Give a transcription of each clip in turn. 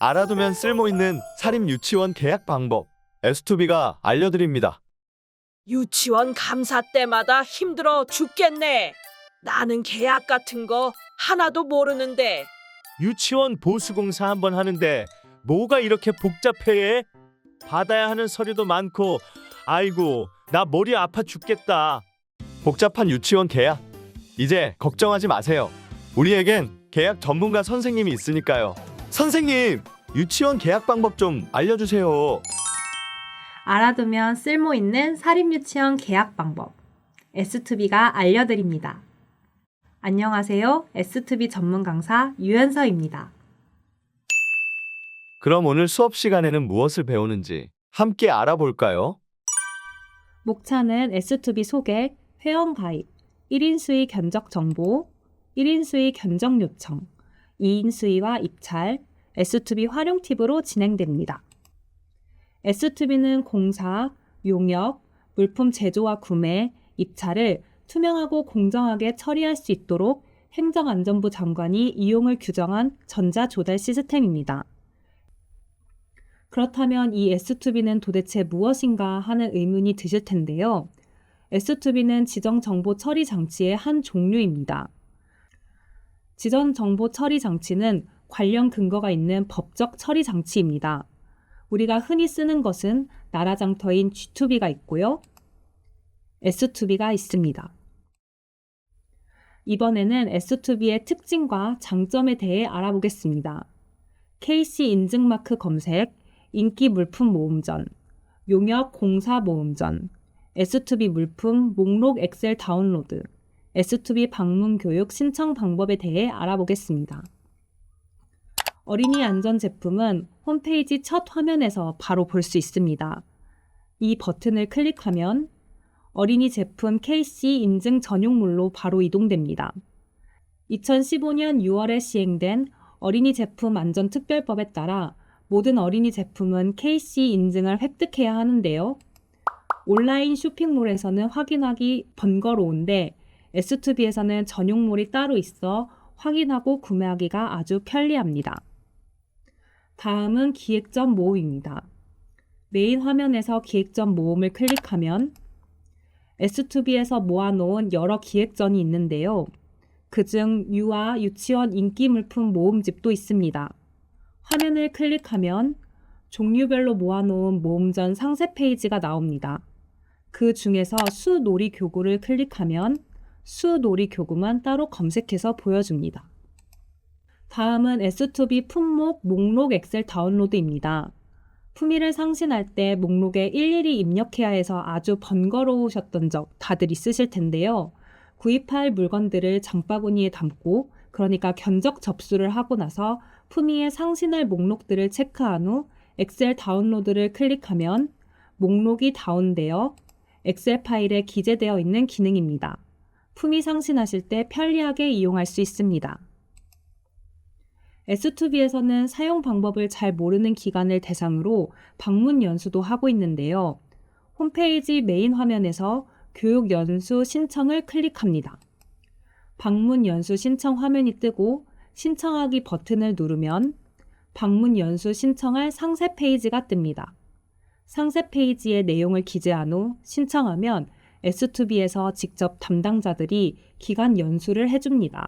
알아두면 쓸모있는 사립 유치원 계약 방법 S2B가 알려드립니다. 유치원 감사 때마다 힘들어 죽겠네. 나는 계약 같은 거 하나도 모르는데. 유치원 보수공사 한번 하는데 뭐가 이렇게 복잡해? 받아야 하는 서류도 많고 아이고 나 머리 아파 죽겠다. 복잡한 유치원 계약 이제 걱정하지 마세요. 우리에겐 계약 전문가 선생님이 있으니까요. 선생님 유치원 계약 방법 좀 알려주세요. 알아두면 쓸모있는 사립유치원 계약 방법 S2B가 알려드립니다. 안녕하세요. S2B 전문 강사 유연서입니다. 그럼 오늘 수업 시간에는 무엇을 배우는지 함께 알아볼까요? 목차는 S2B 소개, 회원 가입, 1인 수의 견적 정보, 1인 수의 견적 요청, 2인 수의와 입찰, S2B 활용 팁으로 진행됩니다. S2B는 공사, 용역, 물품 제조와 구매, 입찰을 투명하고 공정하게 처리할 수 있도록 행정안전부 장관이 이용을 규정한 전자조달 시스템입니다. 그렇다면 이 S2B는 도대체 무엇인가 하는 의문이 드실 텐데요. S2B는 지정정보 처리 장치의 한 종류입니다. 지정정보 처리 장치는 관련 근거가 있는 법적 처리 장치입니다. 우리가 흔히 쓰는 것은 나라장터인 G2B가 있고요. S2B가 있습니다. 이번에는 S2B의 특징과 장점에 대해 알아보겠습니다. KC 인증마크 검색, 인기 물품 모음전, 용역 공사 모음전, S2B 물품 목록 엑셀 다운로드, S2B 방문 교육 신청 방법에 대해 알아보겠습니다. 어린이 안전 제품은 홈페이지 첫 화면에서 바로 볼 수 있습니다. 이 버튼을 클릭하면 어린이 제품 KC 인증 전용물로 바로 이동됩니다. 2015년 6월에 시행된 어린이 제품 안전특별법에 따라 모든 어린이 제품은 KC 인증을 획득해야 하는데요. 온라인 쇼핑몰에서는 확인하기 번거로운데 S2B에서는 전용물이 따로 있어 확인하고 구매하기가 아주 편리합니다. 다음은 기획전 모음입니다. 메인 화면에서 기획전 모음을 클릭하면 S2B에서 모아놓은 여러 기획전이 있는데요. 그중 유아 유치원 인기 물품 모음집도 있습니다. 화면을 클릭하면 종류별로 모아놓은 모음전 상세 페이지가 나옵니다. 그 중에서 수놀이 교구를 클릭하면 수놀이 교구만 따로 검색해서 보여줍니다. 다음은 S2B 품목 목록 엑셀 다운로드입니다. 품위를 상신할 때 목록에 일일이 입력해야 해서 아주 번거로우셨던 적 다들 있으실 텐데요. 구입할 물건들을 장바구니에 담고 그러니까 견적 접수를 하고 나서 품위에 상신할 목록들을 체크한 후 엑셀 다운로드를 클릭하면 목록이 다운되어 엑셀 파일에 기재되어 있는 기능입니다. 품위 상신하실 때 편리하게 이용할 수 있습니다. S2B에서는 사용 방법을 잘 모르는 기관을 대상으로 방문 연수도 하고 있는데요. 홈페이지 메인 화면에서 교육 연수 신청을 클릭합니다. 방문 연수 신청 화면이 뜨고 신청하기 버튼을 누르면 방문 연수 신청할 상세 페이지가 뜹니다. 상세 페이지의 내용을 기재한 후 신청하면 S2B에서 직접 담당자들이 기간 연수를 해줍니다.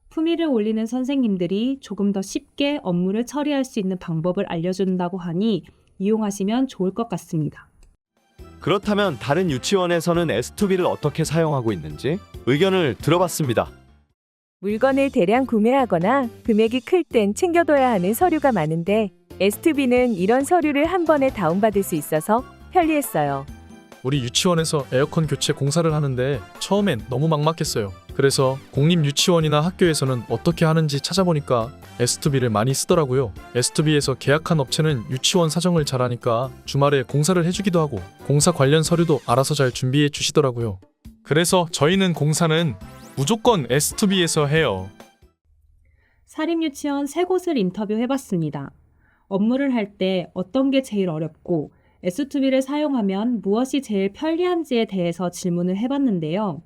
품위를 올리는 선생님들이 조금 더 쉽게 업무를 처리할 수 있는 방법을 알려준다고 하니 이용하시면 좋을 것 같습니다. 그렇다면 다른 유치원에서는 S2B를 어떻게 사용하고 있는지 의견을 들어봤습니다. 물건을 대량 구매하거나 금액이 클 땐 챙겨둬야 하는 서류가 많은데 S2B는 이런 서류를 한 번에 다운받을 수 있어서 편리했어요. 우리 유치원에서 에어컨 교체 공사를 하는데 처음엔 너무 막막했어요. 그래서 공립유치원이나 학교에서는 어떻게 하는지 찾아보니까 S2B를 많이 쓰더라고요. S2B에서 계약한 업체는 유치원 사정을 잘하니까 주말에 공사를 해주기도 하고 공사 관련 서류도 알아서 잘 준비해 주시더라고요. 그래서 저희는 공사는 무조건 S2B에서 해요. 사립유치원 3곳을 인터뷰해봤습니다. 업무를 할 때 어떤 게 제일 어렵고 S2B를 사용하면 무엇이 제일 편리한지에 대해서 질문을 해봤는데요.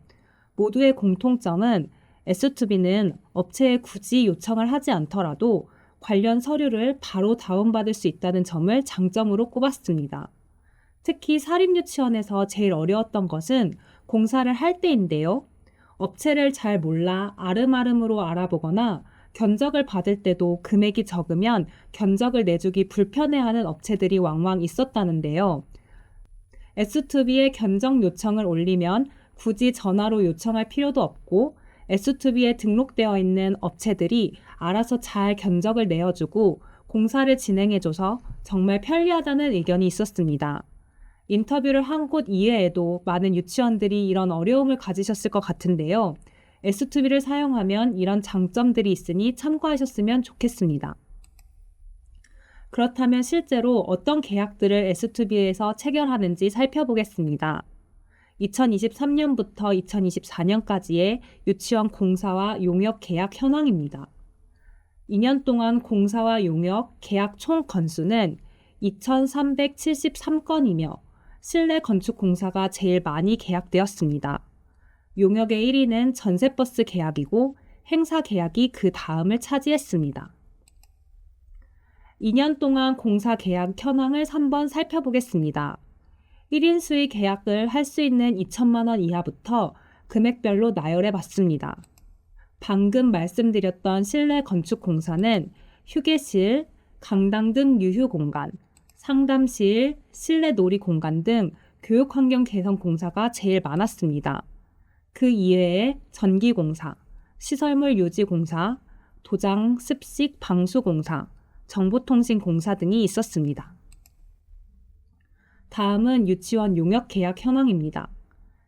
모두의 공통점은 S2B는 업체에 굳이 요청을 하지 않더라도 관련 서류를 바로 다운받을 수 있다는 점을 장점으로 꼽았습니다. 특히 사립유치원에서 제일 어려웠던 것은 공사를 할 때인데요. 업체를 잘 몰라 아름아름으로 알아보거나 견적을 받을 때도 금액이 적으면 견적을 내주기 불편해하는 업체들이 왕왕 있었다는데요. S2B에 견적 요청을 올리면 굳이 전화로 요청할 필요도 없고 S2B에 등록되어 있는 업체들이 알아서 잘 견적을 내어주고 공사를 진행해줘서 정말 편리하다는 의견이 있었습니다. 인터뷰를 한 곳 이외에도 많은 유치원들이 이런 어려움을 가지셨을 것 같은데요. S2B를 사용하면 이런 장점들이 있으니 참고하셨으면 좋겠습니다. 그렇다면 실제로 어떤 계약들을 S2B에서 체결하는지 살펴보겠습니다. 2023년부터 2024년까지의 유치원 공사와 용역 계약 현황입니다. 2년 동안 공사와 용역 계약 총 건수는 2,373건이며 실내 건축 공사가 제일 많이 계약되었습니다. 용역의 1위는 전세버스 계약이고 행사 계약이 그 다음을 차지했습니다. 2년 동안 공사 계약 현황을 3번 살펴보겠습니다. 1인 수의 계약을 할 수 있는 2천만 원 이하부터 금액별로 나열해 봤습니다. 방금 말씀드렸던 실내 건축 공사는 휴게실, 강당 등 유휴 공간, 상담실, 실내 놀이 공간 등 교육 환경 개선 공사가 제일 많았습니다. 그 이외에 전기 공사, 시설물 유지 공사, 도장, 습식, 방수 공사, 정보통신 공사 등이 있었습니다. 다음은 유치원 용역 계약 현황입니다.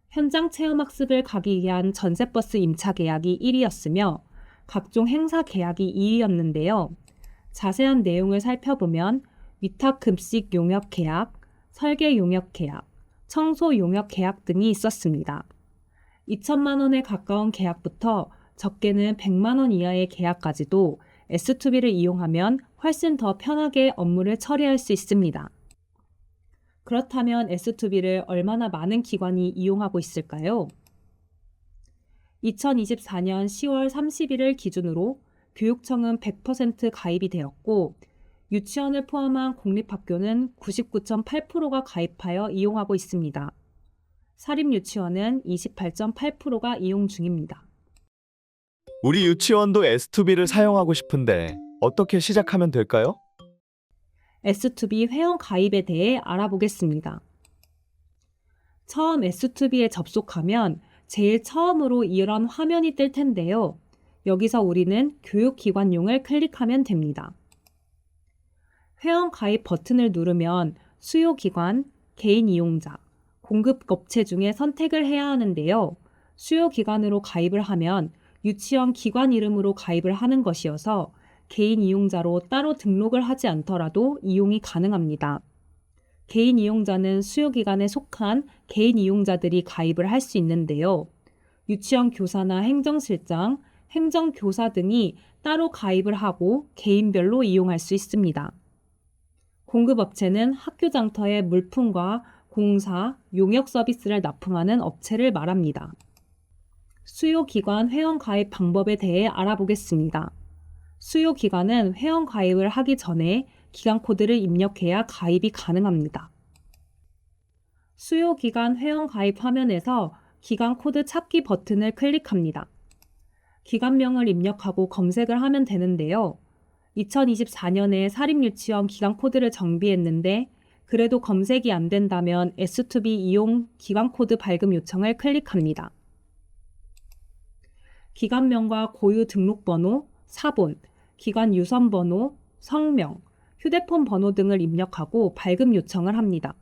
현장 체험학습을 가기 위한 전세버스 임차 계약이 1위였으며 각종 행사 계약이 2위였는데요. 자세한 내용을 살펴보면 위탁 급식 용역 계약, 설계 용역 계약, 청소 용역 계약 등이 있었습니다. 2천만 원에 가까운 계약부터 적게는 100만 원 이하의 계약까지도 S2B를 이용하면 훨씬 더 편하게 업무를 처리할 수 있습니다. 그렇다면 S2B를 얼마나 많은 기관이 이용하고 있을까요? 2024년 10월 30일을 기준으로 교육청은 100% 가입이 되었고 유치원을 포함한 공립학교는 99.8%가 가입하여 이용하고 있습니다. 사립유치원은 28.8%가 이용 중입니다. 우리 유치원도 S2B를 사용하고 싶은데 어떻게 시작하면 될까요? S2B 회원 가입에 대해 알아보겠습니다. 처음 S2B에 접속하면 제일 처음으로 이런 화면이 뜰 텐데요. 여기서 우리는 교육기관용을 클릭하면 됩니다. 회원 가입 버튼을 누르면 수요기관, 개인 이용자, 공급업체 중에 선택을 해야 하는데요. 수요기관으로 가입을 하면 유치원 기관 이름으로 가입을 하는 것이어서 개인 이용자로 따로 등록을 하지 않더라도 이용이 가능합니다. 개인 이용자는 수요기관에 속한 개인 이용자들이 가입을 할 수 있는데요. 유치원 교사나 행정실장, 행정교사 등이 따로 가입을 하고 개인별로 이용할 수 있습니다. 공급업체는 학교 장터에 물품과 공사, 용역 서비스를 납품하는 업체를 말합니다. 수요기관 회원 가입 방법에 대해 알아보겠습니다. 수요기관은 회원 가입을 하기 전에 기간 코드를 입력해야 가입이 가능합니다. 수요기관 회원 가입 화면에서 기간 코드 찾기 버튼을 클릭합니다. 기관명을 입력하고 검색을 하면 되는데요. 2024년에 사립유치원 기간 코드를 정비했는데 그래도 검색이 안 된다면 S2B 이용 기간 코드 발급 요청을 클릭합니다. 기관명과 고유 등록번호, 사본, 기관 유선번호, 성명, 휴대폰 번호 등을 입력하고 발급 요청을 합니다.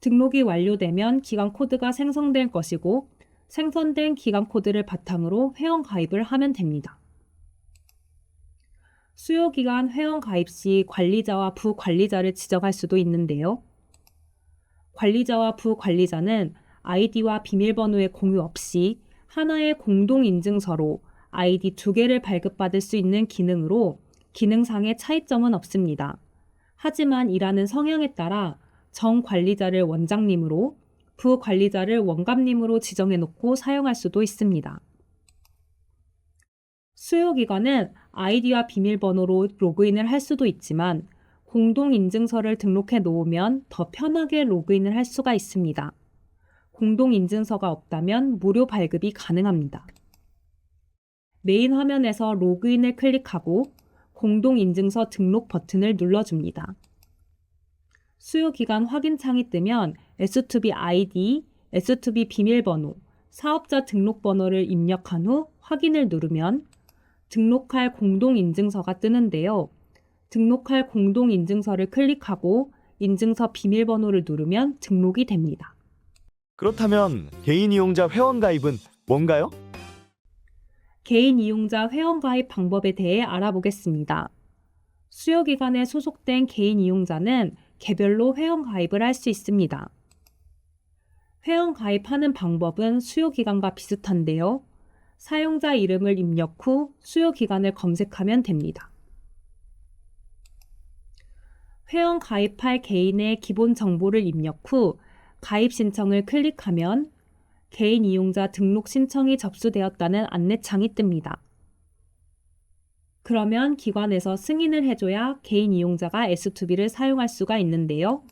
등록이 완료되면 기간 코드가 생성될 것이고 생성된 기간 코드를 바탕으로 회원 가입을 하면 됩니다. 수요기간 회원 가입 시 관리자와 부관리자를 지정할 수도 있는데요. 관리자와 부관리자는 아이디와 비밀번호의 공유 없이 하나의 공동인증서로 아이디 2개를 발급받을 수 있는 기능으로 기능상의 차이점은 없습니다. 하지만 일하는 성향에 따라 정 관리자를 원장님으로, 부관리자를 원감님으로 지정해놓고 사용할 수도 있습니다. 수요기관은 아이디와 비밀번호로 로그인을 할 수도 있지만 공동인증서를 등록해 놓으면 더 편하게 로그인을 할 수가 있습니다. 공동인증서가 없다면 무료 발급이 가능합니다. 메인 화면에서 로그인을 클릭하고 공동인증서 등록 버튼을 눌러줍니다. 수요기간 확인창이 뜨면 S2B 아이디, S2B 비밀번호, 사업자 등록번호를 입력한 후 확인을 누르면 등록할 공동인증서가 뜨는데요. 등록할 공동인증서를 클릭하고 인증서 비밀번호를 누르면 등록이 됩니다. 그렇다면 개인 이용자 회원 가입은 뭔가요? 개인 이용자 회원 가입 방법에 대해 알아보겠습니다. 수요기간에 소속된 개인 이용자는 개별로 회원 가입을 할 수 있습니다. 회원 가입하는 방법은 수요기간과 비슷한데요. 사용자 이름을 입력 후 수요기간을 검색하면 됩니다. 회원 가입할 개인의 기본 정보를 입력 후 가입 신청을 클릭하면 개인 이용자 등록 신청이 접수되었다는 안내창이 뜹니다. 그러면 기관에서 승인을 해줘야 개인 이용자가 S2B를 사용할 수가 있는데요.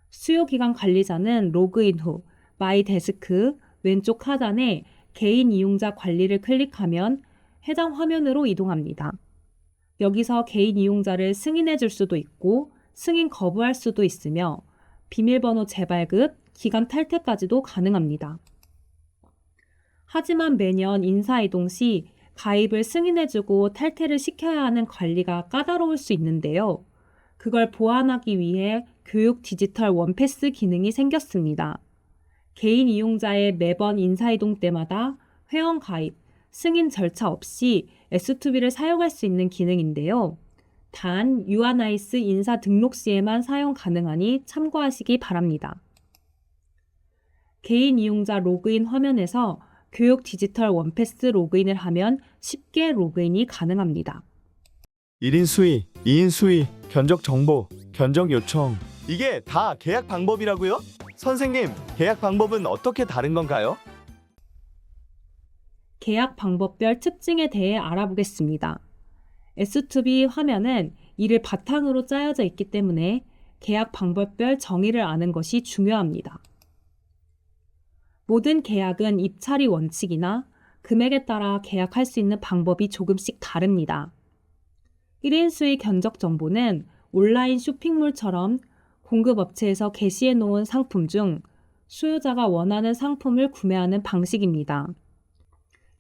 수요기간 관리자는 로그인 후 마이 데스크 왼쪽 하단에 개인 이용자 관리를 클릭하면 해당 화면으로 이동합니다. 여기서 개인 이용자를 승인해 줄 수도 있고 승인 거부할 수도 있으며 비밀번호 재발급, 기간 탈퇴까지도 가능합니다. 하지만 매년 인사이동 시 가입을 승인해주고 탈퇴를 시켜야 하는 관리가 까다로울 수 있는데요. 그걸 보완하기 위해 교육 디지털 원패스 기능이 생겼습니다. 개인 이용자의 매번 인사이동 때마다 회원 가입, 승인 절차 없이 S2B를 사용할 수 있는 기능인데요. 단 유아나이스 인사 등록 시에만 사용 가능하니 참고하시기 바랍니다. 개인 이용자 로그인 화면에서 교육 디지털 원패스 로그인을 하면 쉽게 로그인이 가능합니다. 1인 수의, 2인 수의, 견적 정보, 견적 요청. 이게 다 계약 방법이라고요? 선생님, 계약 방법은 어떻게 다른 건가요? 계약 방법별 특징에 대해 알아보겠습니다. S2B 화면은 이를 바탕으로 짜여져 있기 때문에 계약 방법별 정의를 아는 것이 중요합니다. 모든 계약은 입찰이 원칙이나 금액에 따라 계약할 수 있는 방법이 조금씩 다릅니다. 1인 수의 견적 정보는 온라인 쇼핑몰처럼 공급업체에서 게시해 놓은 상품 중 수요자가 원하는 상품을 구매하는 방식입니다.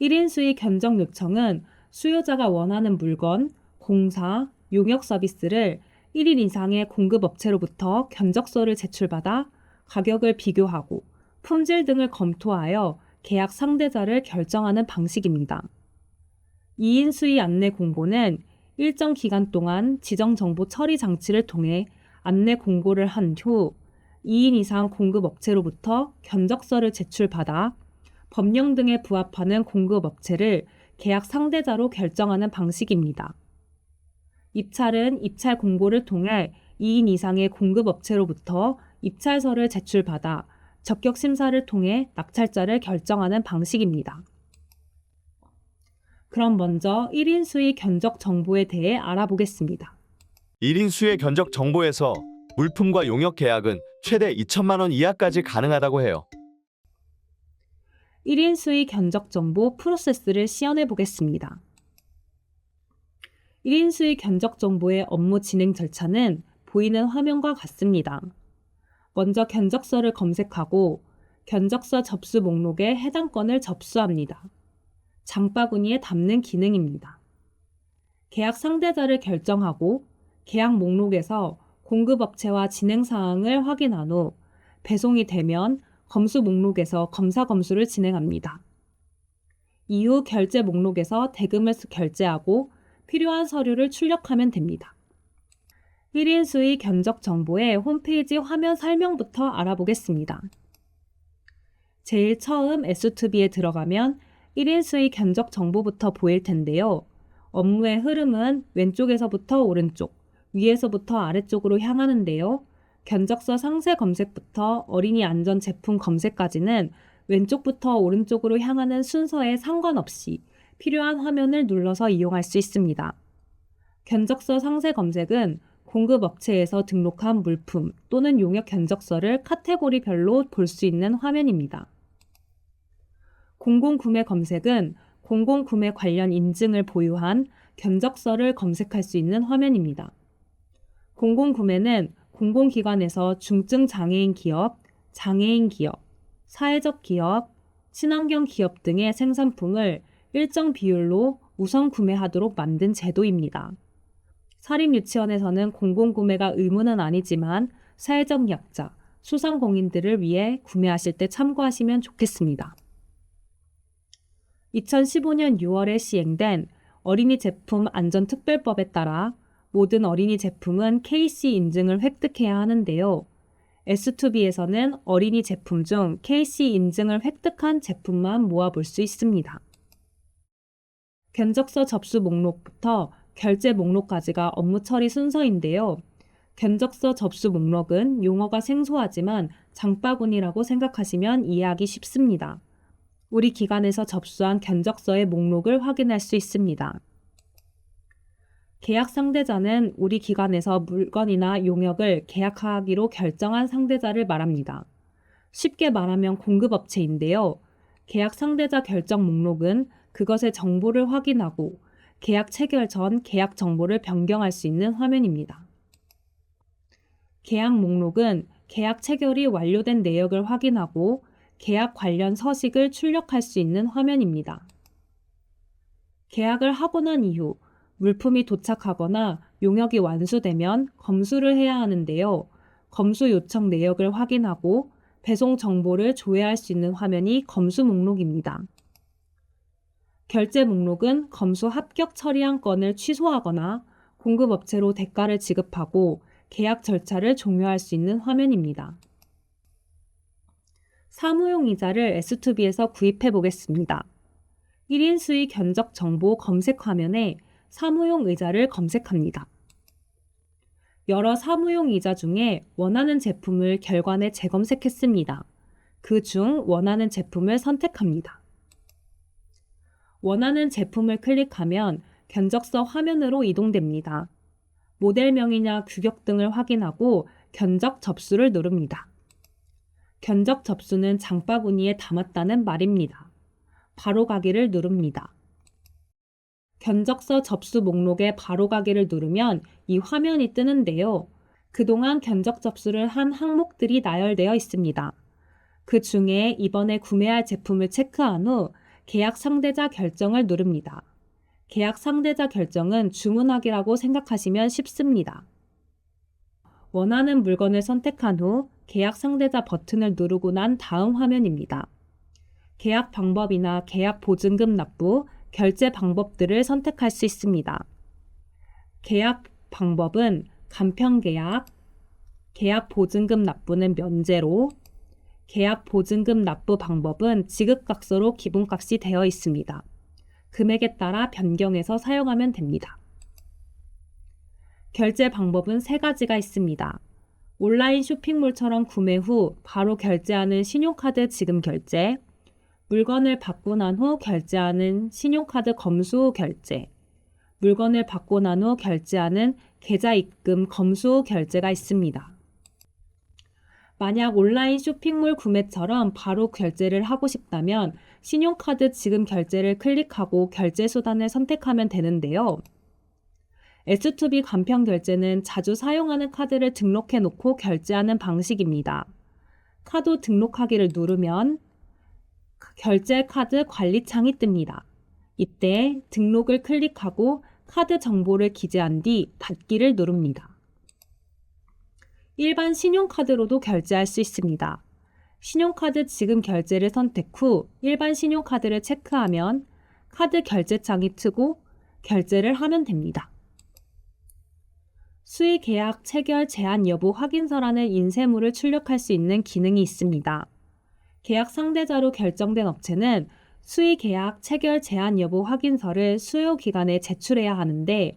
1인 수의 견적 요청은 수요자가 원하는 물건, 공사, 용역 서비스를 1인 이상의 공급업체로부터 견적서를 제출받아 가격을 비교하고 품질 등을 검토하여 계약 상대자를 결정하는 방식입니다. 2인 수의 안내 공고는 일정 기간 동안 지정 정보 처리 장치를 통해 안내 공고를 한 후 2인 이상 공급업체로부터 견적서를 제출받아 법령 등에 부합하는 공급업체를 계약 상대자로 결정하는 방식입니다. 입찰은 입찰 공고를 통해 2인 이상의 공급업체로부터 입찰서를 제출받아 적격 심사를 통해 낙찰자를 결정하는 방식입니다. 그럼 먼저 1인 수의 견적 정보에 대해 알아보겠습니다. 1인 수의 견적 정보에서 물품과 용역 계약은 최대 2천만 원 이하까지 가능하다고 해요. 1인 수의 견적 정보 프로세스를 시연해 보겠습니다. 1인 수의 견적 정보의 업무 진행 절차는 보이는 화면과 같습니다. 먼저 견적서를 검색하고 견적서 접수 목록에 해당 건을 접수합니다. 장바구니에 담는 기능입니다. 계약 상대자를 결정하고 계약 목록에서 공급업체와 진행 사항을 확인한 후 배송이 되면 검수 목록에서 검사 검수를 진행합니다. 이후 결제 목록에서 대금을 결제하고 필요한 서류를 출력하면 됩니다. 1인 수의 견적 정보의 홈페이지 화면 설명부터 알아보겠습니다. 제일 처음 S2B에 들어가면 1인 수의 견적 정보부터 보일 텐데요. 업무의 흐름은 왼쪽에서부터 오른쪽, 위에서부터 아래쪽으로 향하는데요. 견적서 상세 검색부터 어린이 안전 제품 검색까지는 왼쪽부터 오른쪽으로 향하는 순서에 상관없이 필요한 화면을 눌러서 이용할 수 있습니다. 견적서 상세 검색은 공급업체에서 등록한 물품 또는 용역 견적서를 카테고리별로 볼 수 있는 화면입니다. 공공구매 검색은 공공구매 관련 인증을 보유한 견적서를 검색할 수 있는 화면입니다. 공공구매는 공공기관에서 중증 장애인 기업, 사회적 기업, 친환경 기업 등의 생산품을 일정 비율로 우선 구매하도록 만든 제도입니다. 사립유치원에서는 공공구매가 의무는 아니지만 사회적 약자, 소상공인들을 위해 구매하실 때 참고하시면 좋겠습니다. 2015년 6월에 시행된 어린이 제품 안전특별법에 따라 모든 어린이 제품은 KC 인증을 획득해야 하는데요. S2B에서는 어린이 제품 중 KC 인증을 획득한 제품만 모아볼 수 있습니다. 견적서 접수 목록부터 결제 목록까지가 업무 처리 순서인데요. 견적서 접수 목록은 용어가 생소하지만 장바구니라고 생각하시면 이해하기 쉽습니다. 우리 기관에서 접수한 견적서의 목록을 확인할 수 있습니다. 계약 상대자는 우리 기관에서 물건이나 용역을 계약하기로 결정한 상대자를 말합니다. 쉽게 말하면 공급업체인데요. 계약 상대자 결정 목록은 그것의 정보를 확인하고 계약 체결 전 계약 정보를 변경할 수 있는 화면입니다. 계약 목록은 계약 체결이 완료된 내역을 확인하고 계약 관련 서식을 출력할 수 있는 화면입니다. 계약을 하고 난 이후 물품이 도착하거나 용역이 완수되면 검수를 해야 하는데요. 검수 요청 내역을 확인하고 배송 정보를 조회할 수 있는 화면이 검수 목록입니다. 결제 목록은 검수 합격 처리한 건을 취소하거나 공급업체로 대가를 지급하고 계약 절차를 종료할 수 있는 화면입니다. 사무용 이자를 S2B에서 구입해 보겠습니다. 1인 수익 견적 정보 검색 화면에 사무용 의자를 검색합니다. 여러 사무용 이자 중에 원하는 제품을 결관에 재검색했습니다. 그 중 원하는 제품을 선택합니다. 원하는 제품을 클릭하면 견적서 화면으로 이동됩니다. 모델명이나 규격 등을 확인하고 견적 접수를 누릅니다. 견적 접수는 장바구니에 담았다는 말입니다. 바로 가기를 누릅니다. 견적서 접수 목록에 바로 가기를 누르면 이 화면이 뜨는데요. 그동안 견적 접수를 한 항목들이 나열되어 있습니다. 그 중에 이번에 구매할 제품을 체크한 후 계약 상대자 결정을 누릅니다. 계약 상대자 결정은 주문하기라고 생각하시면 쉽습니다. 원하는 물건을 선택한 후 계약 상대자 버튼을 누르고 난 다음 화면입니다. 계약 방법이나 계약 보증금 납부, 결제 방법들을 선택할 수 있습니다. 계약 방법은 간편계약, 계약 보증금 납부는 면제로, 계약 보증금 납부 방법은 지급각서로 기본값이 되어 있습니다. 금액에 따라 변경해서 사용하면 됩니다. 결제 방법은 3가지가 있습니다. 온라인 쇼핑몰처럼 구매 후 바로 결제하는 신용카드 지금 결제, 물건을 받고 난 후 결제하는 신용카드 검수 후 결제, 물건을 받고 난 후 결제하는 계좌 입금 검수 후 결제가 있습니다. 만약 온라인 쇼핑몰 구매처럼 바로 결제를 하고 싶다면 신용카드 지금 결제를 클릭하고 결제 수단을 선택하면 되는데요. S2B 간편 결제는 자주 사용하는 카드를 등록해 놓고 결제하는 방식입니다. 카드 등록하기를 누르면 결제 카드 관리 창이 뜹니다. 이때 등록을 클릭하고 카드 정보를 기재한 뒤 닫기를 누릅니다. 일반 신용카드로도 결제할 수 있습니다. 신용카드 지금 결제를 선택 후 일반 신용카드를 체크하면 카드 결제창이 트고 결제를 하면 됩니다. 수의 계약 체결 제한 여부 확인서라는 인쇄물을 출력할 수 있는 기능이 있습니다. 계약 상대자로 결정된 업체는 수의 계약 체결 제한 여부 확인서를 수요 기간에 제출해야 하는데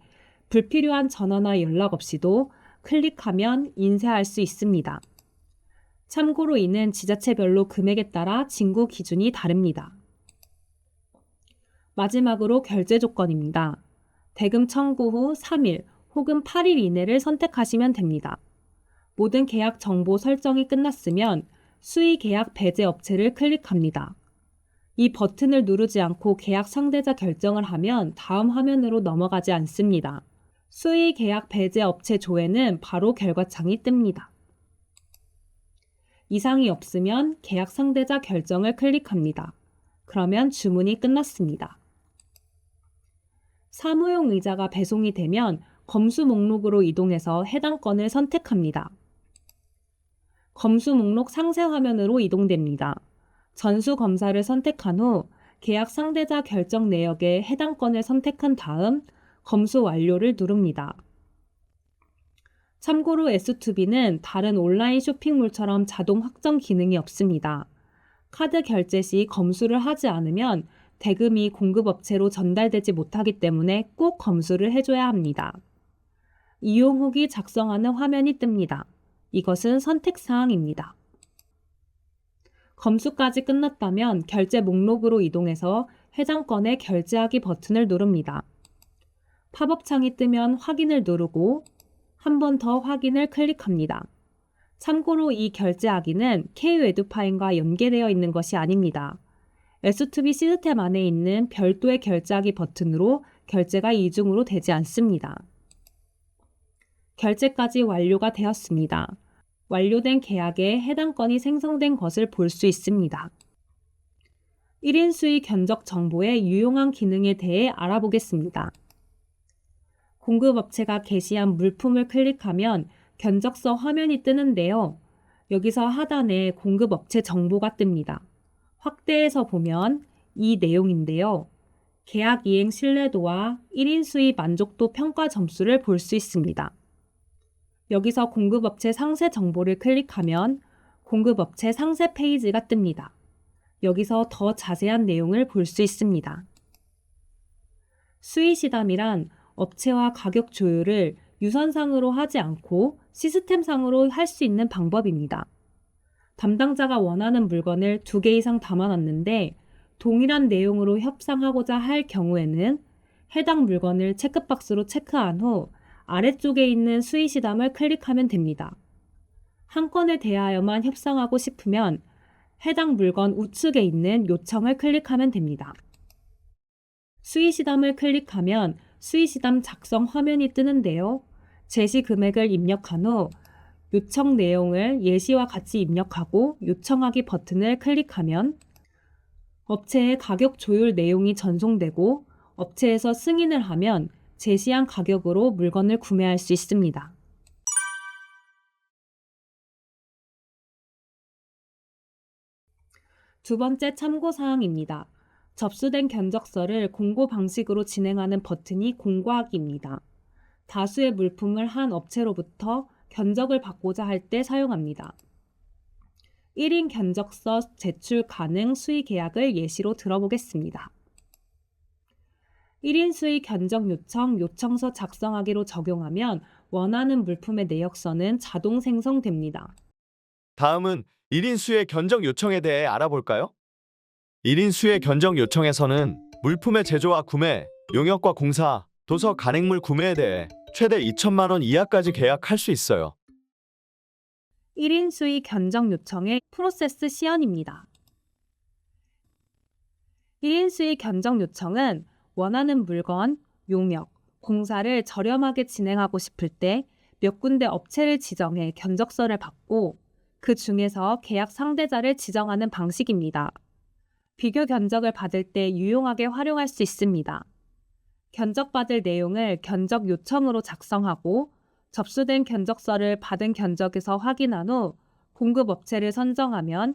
불필요한 전화나 연락 없이도 클릭하면 인쇄할 수 있습니다. 참고로 이는 지자체별로 금액에 따라 징구 기준이 다릅니다. 마지막으로 결제 조건입니다. 대금 청구 후 3일 혹은 8일 이내를 선택하시면 됩니다. 모든 계약 정보 설정이 끝났으면 수의 계약 배제 업체를 클릭합니다. 이 버튼을 누르지 않고 계약 상대자 결정을 하면 다음 화면으로 넘어가지 않습니다. 수의 계약 배제 업체 조회는 바로 결과창이 뜹니다. 이상이 없으면 계약 상대자 결정을 클릭합니다. 그러면 주문이 끝났습니다. 사무용 의자가 배송이 되면 검수 목록으로 이동해서 해당 건을 선택합니다. 검수 목록 상세 화면으로 이동됩니다. 전수 검사를 선택한 후 계약 상대자 결정 내역에 해당 건을 선택한 다음 검수 완료를 누릅니다. 참고로 S2B는 다른 온라인 쇼핑몰처럼 자동 확정 기능이 없습니다. 카드 결제 시 검수를 하지 않으면 대금이 공급업체로 전달되지 못하기 때문에 꼭 검수를 해줘야 합니다. 이용 후기 작성하는 화면이 뜹니다. 이것은 선택사항입니다. 검수까지 끝났다면 결제 목록으로 이동해서 해당 건의 결제하기 버튼을 누릅니다. 팝업 창이 뜨면 확인을 누르고 한 번 더 확인을 클릭합니다. 참고로 이 결제하기는 K-웨드파인과 연계되어 있는 것이 아닙니다. S2B 시스템 안에 있는 별도의 결제하기 버튼으로 결제가 이중으로 되지 않습니다. 결제까지 완료가 되었습니다. 완료된 계약에 해당 건이 생성된 것을 볼 수 있습니다. 1인 수의 견적 정보의 유용한 기능에 대해 알아보겠습니다. 공급업체가 게시한 물품을 클릭하면 견적서 화면이 뜨는데요. 여기서 하단에 공급업체 정보가 뜹니다. 확대해서 보면 이 내용인데요. 계약 이행 신뢰도와 1인 수의 만족도 평가 점수를 볼 수 있습니다. 여기서 공급업체 상세 정보를 클릭하면 공급업체 상세 페이지가 뜹니다. 여기서 더 자세한 내용을 볼 수 있습니다. 수의시담이란 업체와 가격 조율을 유선상으로 하지 않고 시스템상으로 할 수 있는 방법입니다. 담당자가 원하는 물건을 2개 이상 담아놨는데 동일한 내용으로 협상하고자 할 경우에는 해당 물건을 체크박스로 체크한 후 아래쪽에 있는 수의시담을 클릭하면 됩니다. 한 건에 대하여만 협상하고 싶으면 해당 물건 우측에 있는 요청을 클릭하면 됩니다. 수의시담을 클릭하면 수의시담 작성 화면이 뜨는데요. 제시 금액을 입력한 후 요청 내용을 예시와 같이 입력하고 요청하기 버튼을 클릭하면 업체의 가격 조율 내용이 전송되고 업체에서 승인을 하면 제시한 가격으로 물건을 구매할 수 있습니다. 두 번째 참고사항입니다. 접수된 견적서를 공고 방식으로 진행하는 버튼이 공고하기입니다. 다수의 물품을 한 업체로부터 견적을 받고자 할 때 사용합니다. 1인 견적서 제출 가능 수의 계약을 예시로 들어보겠습니다. 1인 수의 견적 요청, 요청서 작성하기로 적용하면 원하는 물품의 내역서는 자동 생성됩니다. 다음은 1인 수의 견적 요청에 대해 알아볼까요? 1인 수의 견적 요청에서는 물품의 제조와 구매, 용역과 공사, 도서 간행물 구매에 대해 최대 2천만 원 이하까지 계약할 수 있어요. 1인 수의 견적 요청의 프로세스 시연입니다. 1인 수의 견적 요청은 원하는 물건, 용역, 공사를 저렴하게 진행하고 싶을 때 몇 군데 업체를 지정해 견적서를 받고 그 중에서 계약 상대자를 지정하는 방식입니다. 비교 견적을 받을 때 유용하게 활용할 수 있습니다. 견적받을 내용을 견적 요청으로 작성하고 접수된 견적서를 받은 견적에서 확인한 후 공급업체를 선정하면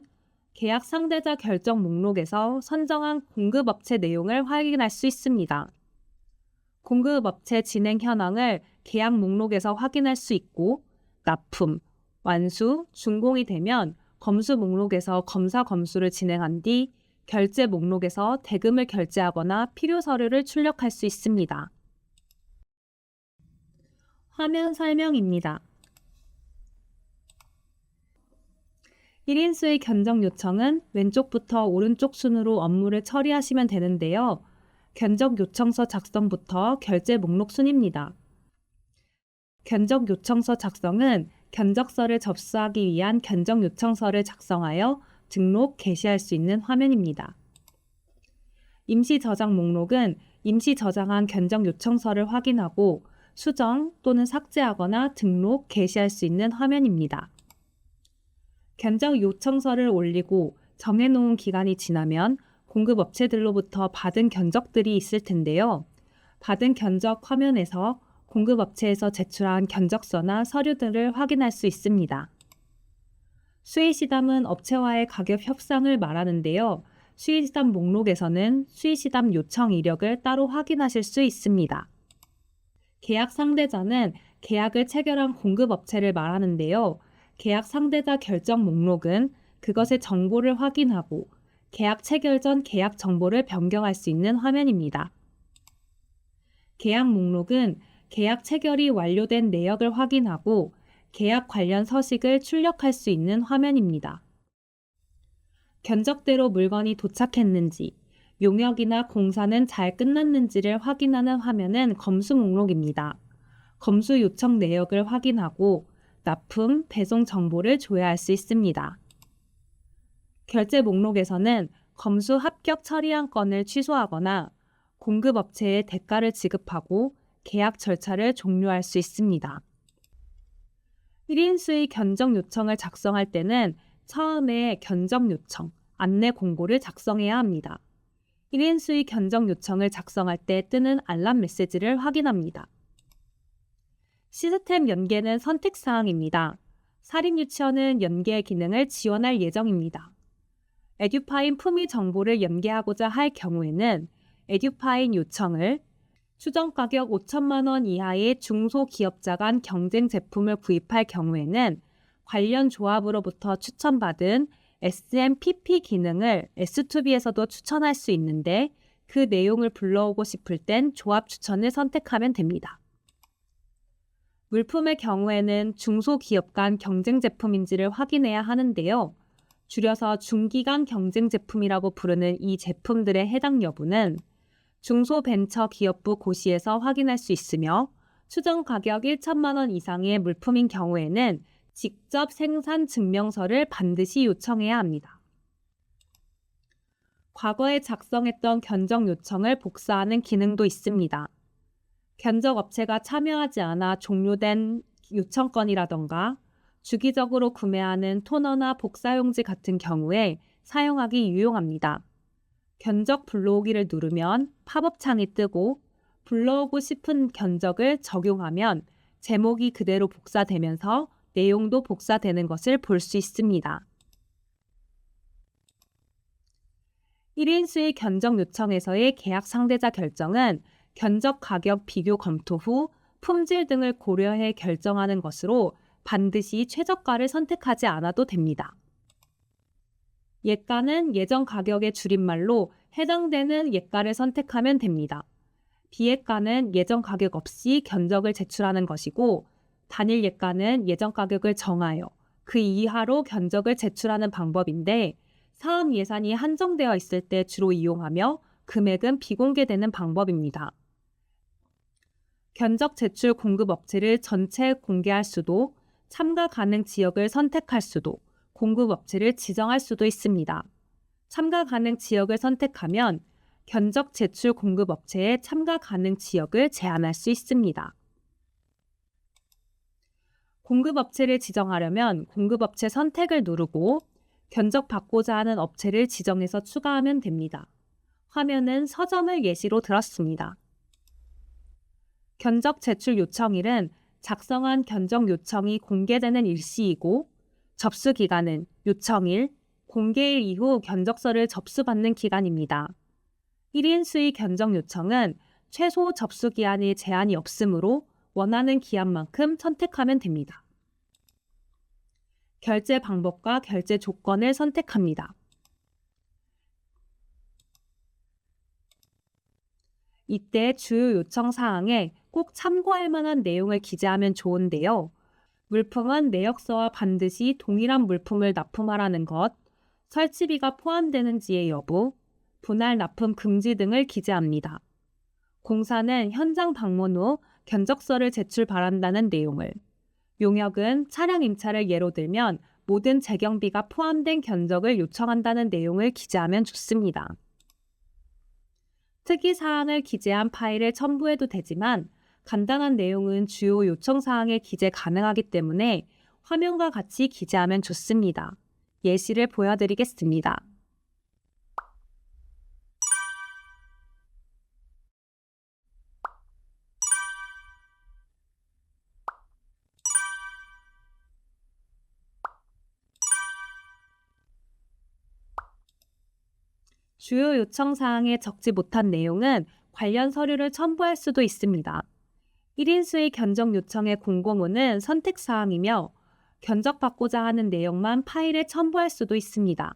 계약 상대자 결정 목록에서 선정한 공급업체 내용을 확인할 수 있습니다. 공급업체 진행 현황을 계약 목록에서 확인할 수 있고 납품, 완수, 준공이 되면 검수 목록에서 검사 검수를 진행한 뒤 결제 목록에서 대금을 결제하거나 필요 서류를 출력할 수 있습니다. 화면 설명입니다. 1인 수의 견적 요청은 왼쪽부터 오른쪽 순으로 업무를 처리하시면 되는데요. 견적 요청서 작성부터 결제 목록 순입니다. 견적 요청서 작성은 견적서를 접수하기 위한 견적 요청서를 작성하여 등록, 게시할 수 있는 화면입니다. 임시 저장 목록은 임시 저장한 견적 요청서를 확인하고 수정 또는 삭제하거나 등록, 게시할 수 있는 화면입니다. 견적 요청서를 올리고 정해놓은 기간이 지나면 공급업체들로부터 받은 견적들이 있을 텐데요. 받은 견적 화면에서 공급업체에서 제출한 견적서나 서류들을 확인할 수 있습니다. 수의시담은 업체와의 가격 협상을 말하는데요. 수의시담 목록에서는 수의시담 요청 이력을 따로 확인하실 수 있습니다. 계약 상대자는 계약을 체결한 공급업체를 말하는데요. 계약 상대자 결정 목록은 그것의 정보를 확인하고 계약 체결 전 계약 정보를 변경할 수 있는 화면입니다. 계약 목록은 계약 체결이 완료된 내역을 확인하고 계약 관련 서식을 출력할 수 있는 화면입니다. 견적대로 물건이 도착했는지, 용역이나 공사는 잘 끝났는지를 확인하는 화면은 검수 목록입니다. 검수 요청 내역을 확인하고 납품, 배송 정보를 조회할 수 있습니다. 결제 목록에서는 검수 합격 처리한 건을 취소하거나 공급업체에 대가를 지급하고 계약 절차를 종료할 수 있습니다. 1인 수의 견적 요청을 작성할 때는 처음에 견적 요청, 안내 공고를 작성해야 합니다. 1인 수의 견적 요청을 작성할 때 뜨는 알람 메시지를 확인합니다. 시스템 연계는 선택사항입니다. 사립유치원은 연계 기능을 지원할 예정입니다. 에듀파인 품위 정보를 연계하고자 할 경우에는 에듀파인 요청을 추정가격 5천만 원 이하의 중소기업자 간 경쟁 제품을 구입할 경우에는 관련 조합으로부터 추천받은 SMPP 기능을 S2B에서도 추천할 수 있는데 그 내용을 불러오고 싶을 땐 조합 추천을 선택하면 됩니다. 물품의 경우에는 중소기업 간 경쟁 제품인지를 확인해야 하는데요. 줄여서 중기간 경쟁 제품이라고 부르는 이 제품들의 해당 여부는 중소벤처기업부 고시에서 확인할 수 있으며 추정 가격 1천만 원 이상의 물품인 경우에는 직접 생산 증명서를 반드시 요청해야 합니다. 과거에 작성했던 견적 요청을 복사하는 기능도 있습니다. 견적업체가 참여하지 않아 종료된 요청건이라던가 주기적으로 구매하는 토너나 복사용지 같은 경우에 사용하기 유용합니다. 견적 불러오기를 누르면 팝업 창이 뜨고 불러오고 싶은 견적을 적용하면 제목이 그대로 복사되면서 내용도 복사되는 것을 볼 수 있습니다. 1인 수의 견적 요청에서의 계약 상대자 결정은 견적 가격 비교 검토 후 품질 등을 고려해 결정하는 것으로 반드시 최저가를 선택하지 않아도 됩니다. 예가는 예정 가격의 줄임말로 해당되는 예가를 선택하면 됩니다. 비예가는 예정 가격 없이 견적을 제출하는 것이고 단일 예가는 예정 가격을 정하여 그 이하로 견적을 제출하는 방법인데 사업 예산이 한정되어 있을 때 주로 이용하며 금액은 비공개되는 방법입니다. 견적 제출 공급 업체를 전체 공개할 수도 참가 가능 지역을 선택할 수도 공급 업체를 지정할 수도 있습니다. 참가 가능 지역을 선택하면 견적 제출 공급 업체의 참가 가능 지역을 제한할 수 있습니다. 공급 업체를 지정하려면 공급 업체 선택을 누르고 견적 받고자 하는 업체를 지정해서 추가하면 됩니다. 화면은 서점을 예시로 들었습니다. 견적 제출 요청일은 작성한 견적 요청이 공개되는 일시이고 접수 기간은 요청일, 공개일 이후 견적서를 접수받는 기간입니다. 1인 수의 견적 요청은 최소 접수 기한에 제한이 없으므로 원하는 기한만큼 선택하면 됩니다. 결제 방법과 결제 조건을 선택합니다. 이때 주요 요청 사항에 꼭 참고할 만한 내용을 기재하면 좋은데요. 물품은 내역서와 반드시 동일한 물품을 납품하라는 것, 설치비가 포함되는지의 여부, 분할 납품 금지 등을 기재합니다. 공사는 현장 방문 후 견적서를 제출 바란다는 내용을, 용역은 차량 임차를 예로 들면 모든 재경비가 포함된 견적을 요청한다는 내용을 기재하면 좋습니다. 특이사항을 기재한 파일을 첨부해도 되지만 간단한 내용은 주요 요청사항에 기재 가능하기 때문에 화면과 같이 기재하면 좋습니다. 예시를 보여드리겠습니다. 주요 요청사항에 적지 못한 내용은 관련 서류를 첨부할 수도 있습니다. 1인 수의 견적 요청의 공고문은 선택사항이며 견적받고자 하는 내용만 파일에 첨부할 수도 있습니다.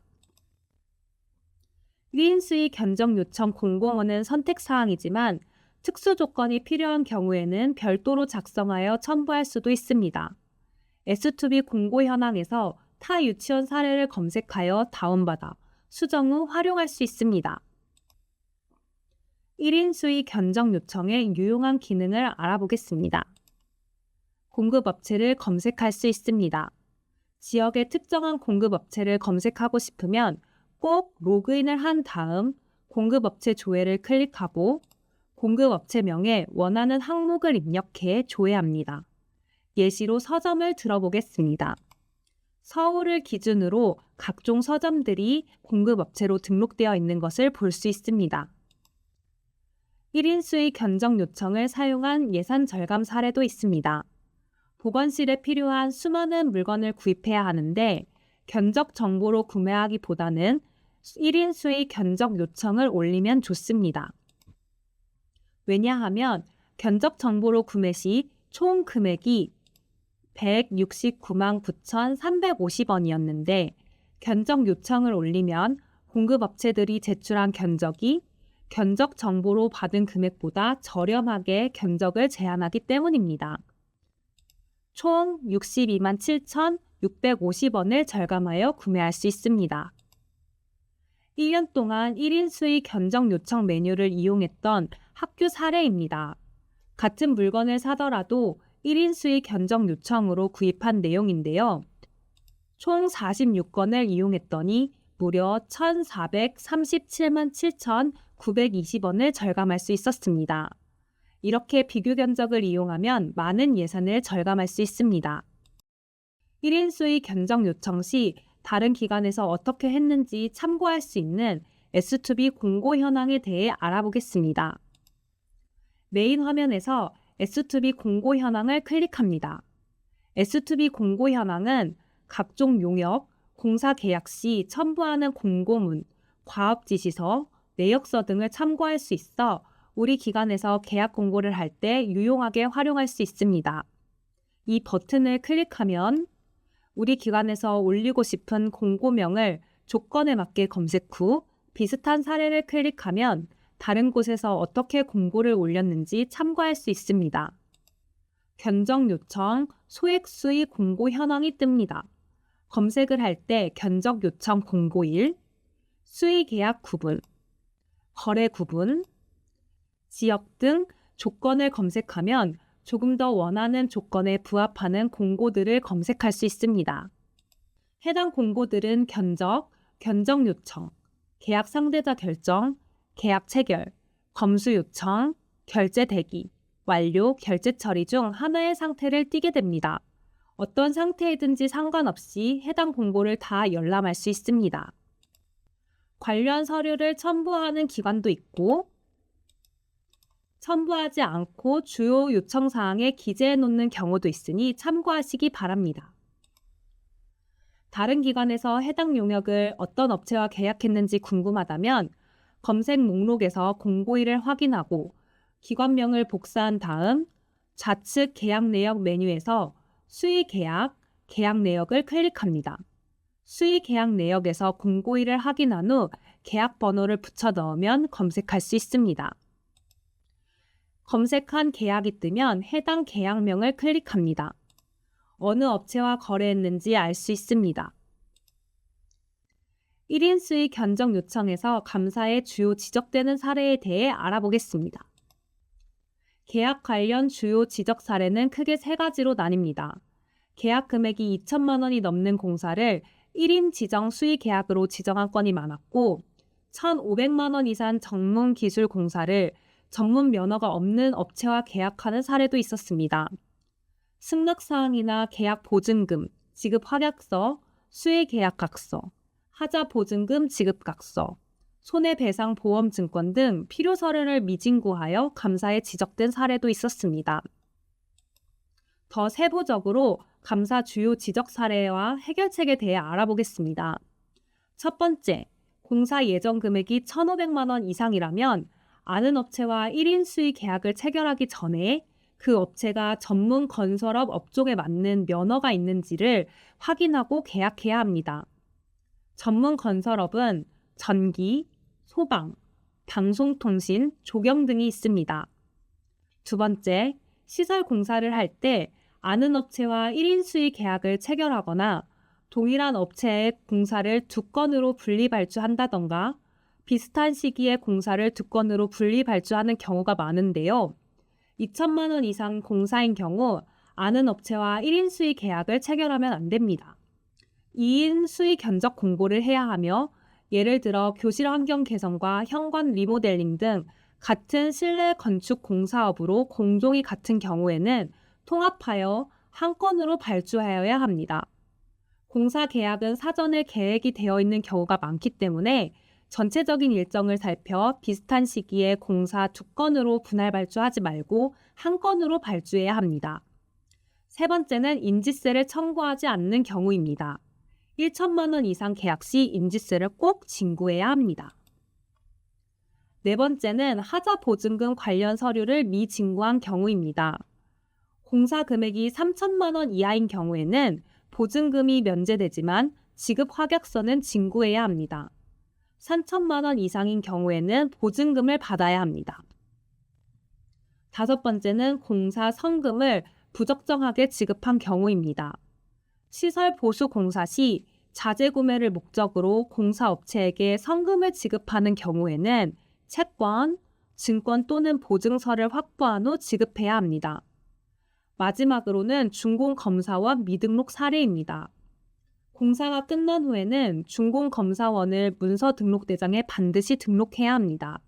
1인 수의 견적 요청 공고문은 선택사항이지만 특수 조건이 필요한 경우에는 별도로 작성하여 첨부할 수도 있습니다. S2B 공고 현황에서 타 유치원 사례를 검색하여 다운받아 수정 후 활용할 수 있습니다. 1인 수의 견적 요청의 유용한 기능을 알아보겠습니다. 공급업체를 검색할 수 있습니다. 지역의 특정한 공급업체를 검색하고 싶으면 꼭 로그인을 한 다음 공급업체 조회를 클릭하고 공급업체명에 원하는 항목을 입력해 조회합니다. 예시로 서점을 들어보겠습니다. 서울을 기준으로 각종 서점들이 공급업체로 등록되어 있는 것을 볼 수 있습니다. 1인 수의 견적 요청을 사용한 예산 절감 사례도 있습니다. 보건실에 필요한 수많은 물건을 구입해야 하는데 견적 정보로 구매하기보다는 1인 수의 견적 요청을 올리면 좋습니다. 왜냐하면 견적 정보로 구매 시 총 금액이 169만 9,350원이었는데 견적 요청을 올리면 공급업체들이 제출한 견적이 견적 정보로 받은 금액보다 저렴하게 견적을 제한하기 때문입니다. 총 62만 7,650원을 절감하여 구매할 수 있습니다. 1년 동안 1인 수의 견적 요청 메뉴를 이용했던 학교 사례입니다. 같은 물건을 사더라도 1인 수의 견적 요청으로 구입한 내용인데요. 총 46건을 이용했더니 무려 1,437만 7,920원을 절감할 수 있었습니다. 이렇게 비교 견적을 이용하면 많은 예산을 절감할 수 있습니다. 1인 수의 견적 요청 시 다른 기관에서 어떻게 했는지 참고할 수 있는 S2B 공고 현황에 대해 알아보겠습니다. 메인 화면에서 S2B 공고 현황을 클릭합니다. S2B 공고 현황은 각종 용역, 공사 계약 시 첨부하는 공고문, 과업 지시서, 내역서 등을 참고할 수 있어 우리 기관에서 계약 공고를 할 때 유용하게 활용할 수 있습니다. 이 버튼을 클릭하면 우리 기관에서 올리고 싶은 공고명을 조건에 맞게 검색 후 비슷한 사례를 클릭하면 다른 곳에서 어떻게 공고를 올렸는지 참고할 수 있습니다. 견적 요청, 소액 수의 공고 현황이 뜹니다. 검색을 할 때 견적 요청 공고일, 수의 계약 구분, 거래 구분, 지역 등 조건을 검색하면 조금 더 원하는 조건에 부합하는 공고들을 검색할 수 있습니다. 해당 공고들은 견적, 견적 요청, 계약 상대자 결정, 계약 체결, 검수 요청, 결제 대기, 완료, 결제 처리 중 하나의 상태를 띠게 됩니다. 어떤 상태이든지 상관없이 해당 공고를 다 열람할 수 있습니다. 관련 서류를 첨부하는 기관도 있고 첨부하지 않고 주요 요청사항에 기재해 놓는 경우도 있으니 참고하시기 바랍니다. 다른 기관에서 해당 용역을 어떤 업체와 계약했는지 궁금하다면 검색 목록에서 공고일을 확인하고 기관명을 복사한 다음 좌측 계약 내역 메뉴에서 수의 계약, 계약 내역을 클릭합니다. 수의 계약 내역에서 공고일을 확인한 후 계약 번호를 붙여 넣으면 검색할 수 있습니다. 검색한 계약이 뜨면 해당 계약명을 클릭합니다. 어느 업체와 거래했는지 알 수 있습니다. 1인 수익 견적 요청에서 감사의 주요 지적되는 사례에 대해 알아보겠습니다. 계약 관련 주요 지적 사례는 크게 세 가지로 나뉩니다. 계약 금액이 2천만 원이 넘는 공사를 1인 지정 수의 계약으로 지정한 건이 많았고 1,500만 원 이상 전문 기술 공사를 전문 면허가 없는 업체와 계약하는 사례도 있었습니다. 승낙사항이나 계약 보증금, 지급 확약서, 수의 계약각서, 하자 보증금 지급 각서, 손해배상 보험 증권 등 필요 서류를 미진구하여 감사에 지적된 사례도 있었습니다. 더 세부적으로 감사 주요 지적 사례와 해결책에 대해 알아보겠습니다. 첫 번째, 공사 예정 금액이 1,500만 원 이상이라면 아는 업체와 1인 수의 계약을 체결하기 전에 그 업체가 전문 건설업 업종에 맞는 면허가 있는지를 확인하고 계약해야 합니다. 전문 건설업은 전기, 소방, 방송통신, 조경 등이 있습니다. 두 번째, 시설 공사를 할 때 아는 업체와 1인 수의 계약을 체결하거나 동일한 업체의 공사를 두 건으로 분리 발주한다던가 비슷한 시기에 공사를 두 건으로 분리 발주하는 경우가 많은데요. 2천만 원 이상 공사인 경우 아는 업체와 1인 수의 계약을 체결하면 안 됩니다. 2인 수의 견적 공고를 해야 하며 예를 들어 교실 환경 개선과 현관 리모델링 등 같은 실내 건축 공사업으로 공종이 같은 경우에는 통합하여 한 건으로 발주하여야 합니다. 공사 계약은 사전에 계획이 되어 있는 경우가 많기 때문에 전체적인 일정을 살펴 비슷한 시기에 공사 두 건으로 분할 발주하지 말고 한 건으로 발주해야 합니다. 세 번째는 인지세를 청구하지 않는 경우입니다. 1천만 원 이상 계약 시 인지세를 꼭 징구해야 합니다. 네 번째는 하자 보증금 관련 서류를 미징구한 경우입니다. 공사 금액이 3천만 원 이하인 경우에는 보증금이 면제되지만 지급 확약서는 징구해야 합니다. 3천만 원 이상인 경우에는 보증금을 받아야 합니다. 다섯 번째는 공사 성금을 부적정하게 지급한 경우입니다. 시설 보수 공사 시 자재 구매를 목적으로 공사업체에게 성금을 지급하는 경우에는 채권, 증권 또는 보증서를 확보한 후 지급해야 합니다. 마지막으로는 준공검사원 미등록 사례입니다. 공사가 끝난 후에는 준공검사원을 문서 등록대장에 반드시 등록해야 합니다.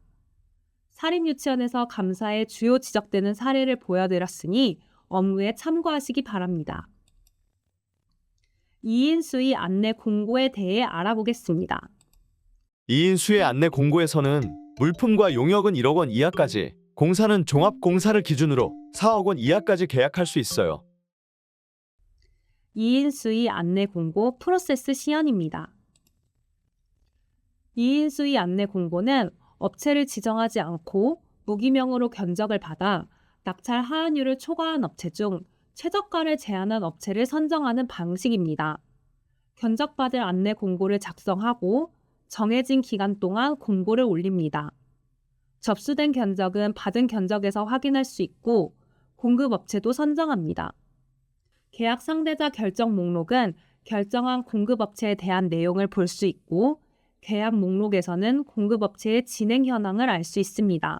사립유치원에서 감사에 주요 지적되는 사례를 보여드렸으니 업무에 참고하시기 바랍니다. 2인 수의 안내 공고에 대해 알아보겠습니다. 2인 수의 안내 공고에서는 물품과 용역은 1억 원 이하까지, 공사는 종합공사를 기준으로 4억 원 이하까지 계약할 수 있어요. 2인 수의 안내 공고 프로세스 시연입니다. 2인 수의 안내 공고는 업체를 지정하지 않고 무기명으로 견적을 받아 낙찰 하한율을 초과한 업체 중 최저가를 제한한 업체를 선정하는 방식입니다. 견적받을 안내 공고를 작성하고 정해진 기간 동안 공고를 올립니다. 접수된 견적은 받은 견적에서 확인할 수 있고 공급업체도 선정합니다. 계약 상대자 결정 목록은 결정한 공급업체에 대한 내용을 볼 수 있고 계약 목록에서는 공급업체의 진행 현황을 알 수 있습니다.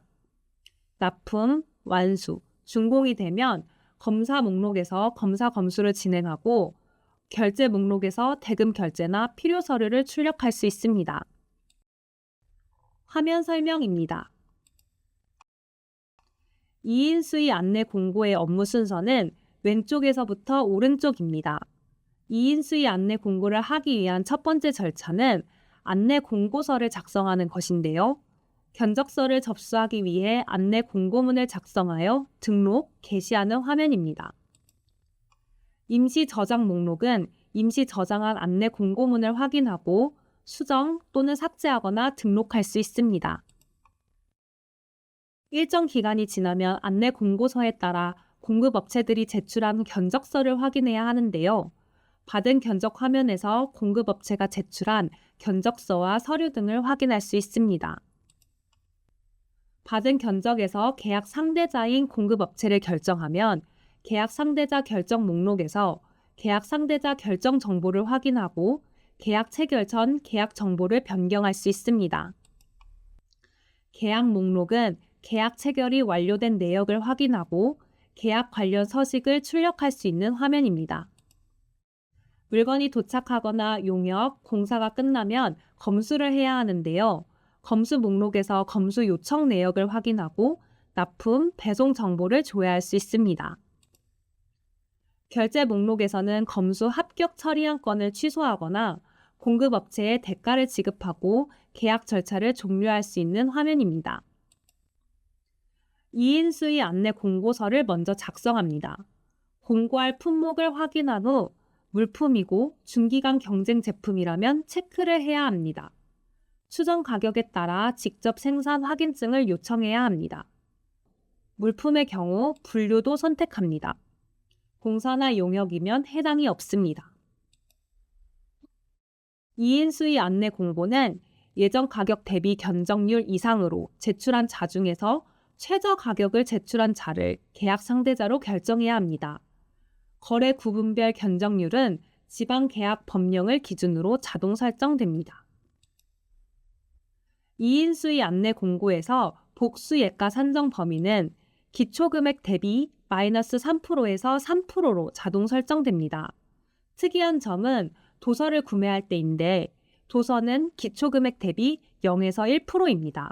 납품, 완수, 준공이 되면 검사 목록에서 검사 검수를 진행하고 결제 목록에서 대금 결제나 필요 서류를 출력할 수 있습니다. 화면 설명입니다. 2인 수의 안내 공고의 업무 순서는 왼쪽에서부터 오른쪽입니다. 2인 수의 안내 공고를 하기 위한 첫 번째 절차는 안내 공고서를 작성하는 것인데요. 견적서를 접수하기 위해 안내 공고문을 작성하여 등록, 게시하는 화면입니다. 임시 저장 목록은 임시 저장한 안내 공고문을 확인하고 수정 또는 삭제하거나 등록할 수 있습니다. 일정 기간이 지나면 안내 공고서에 따라 공급업체들이 제출한 견적서를 확인해야 하는데요. 받은 견적 화면에서 공급업체가 제출한 견적서와 서류 등을 확인할 수 있습니다. 받은 견적에서 계약 상대자인 공급업체를 결정하면 계약 상대자 결정 목록에서 계약 상대자 결정 정보를 확인하고 계약 체결 전 계약 정보를 변경할 수 있습니다. 계약 목록은 계약 체결이 완료된 내역을 확인하고 계약 관련 서식을 출력할 수 있는 화면입니다. 물건이 도착하거나 용역, 공사가 끝나면 검수를 해야 하는데요. 검수 목록에서 검수 요청 내역을 확인하고 납품, 배송 정보를 조회할 수 있습니다. 결제 목록에서는 검수 합격 처리한 건을 취소하거나 공급업체에 대가를 지급하고 계약 절차를 종료할 수 있는 화면입니다. 2인 수의 안내 공고서를 먼저 작성합니다. 공고할 품목을 확인한 후 물품이고 중기간 경쟁 제품이라면 체크를 해야 합니다. 추정 가격에 따라 직접 생산 확인증을 요청해야 합니다. 물품의 경우 분류도 선택합니다. 공사나 용역이면 해당이 없습니다. 2인 수의 안내 공고는 예정 가격 대비 견적률 이상으로 제출한 자 중에서 최저 가격을 제출한 자를 계약 상대자로 결정해야 합니다. 거래 구분별 견적률은 지방 계약 법령을 기준으로 자동 설정됩니다. 2인 수의 안내 공고에서 복수 예가 산정 범위는 기초금액 대비 마이너스 3%에서 3%로 자동 설정됩니다. 특이한 점은 도서를 구매할 때인데 도서는 기초금액 대비 0에서 1%입니다.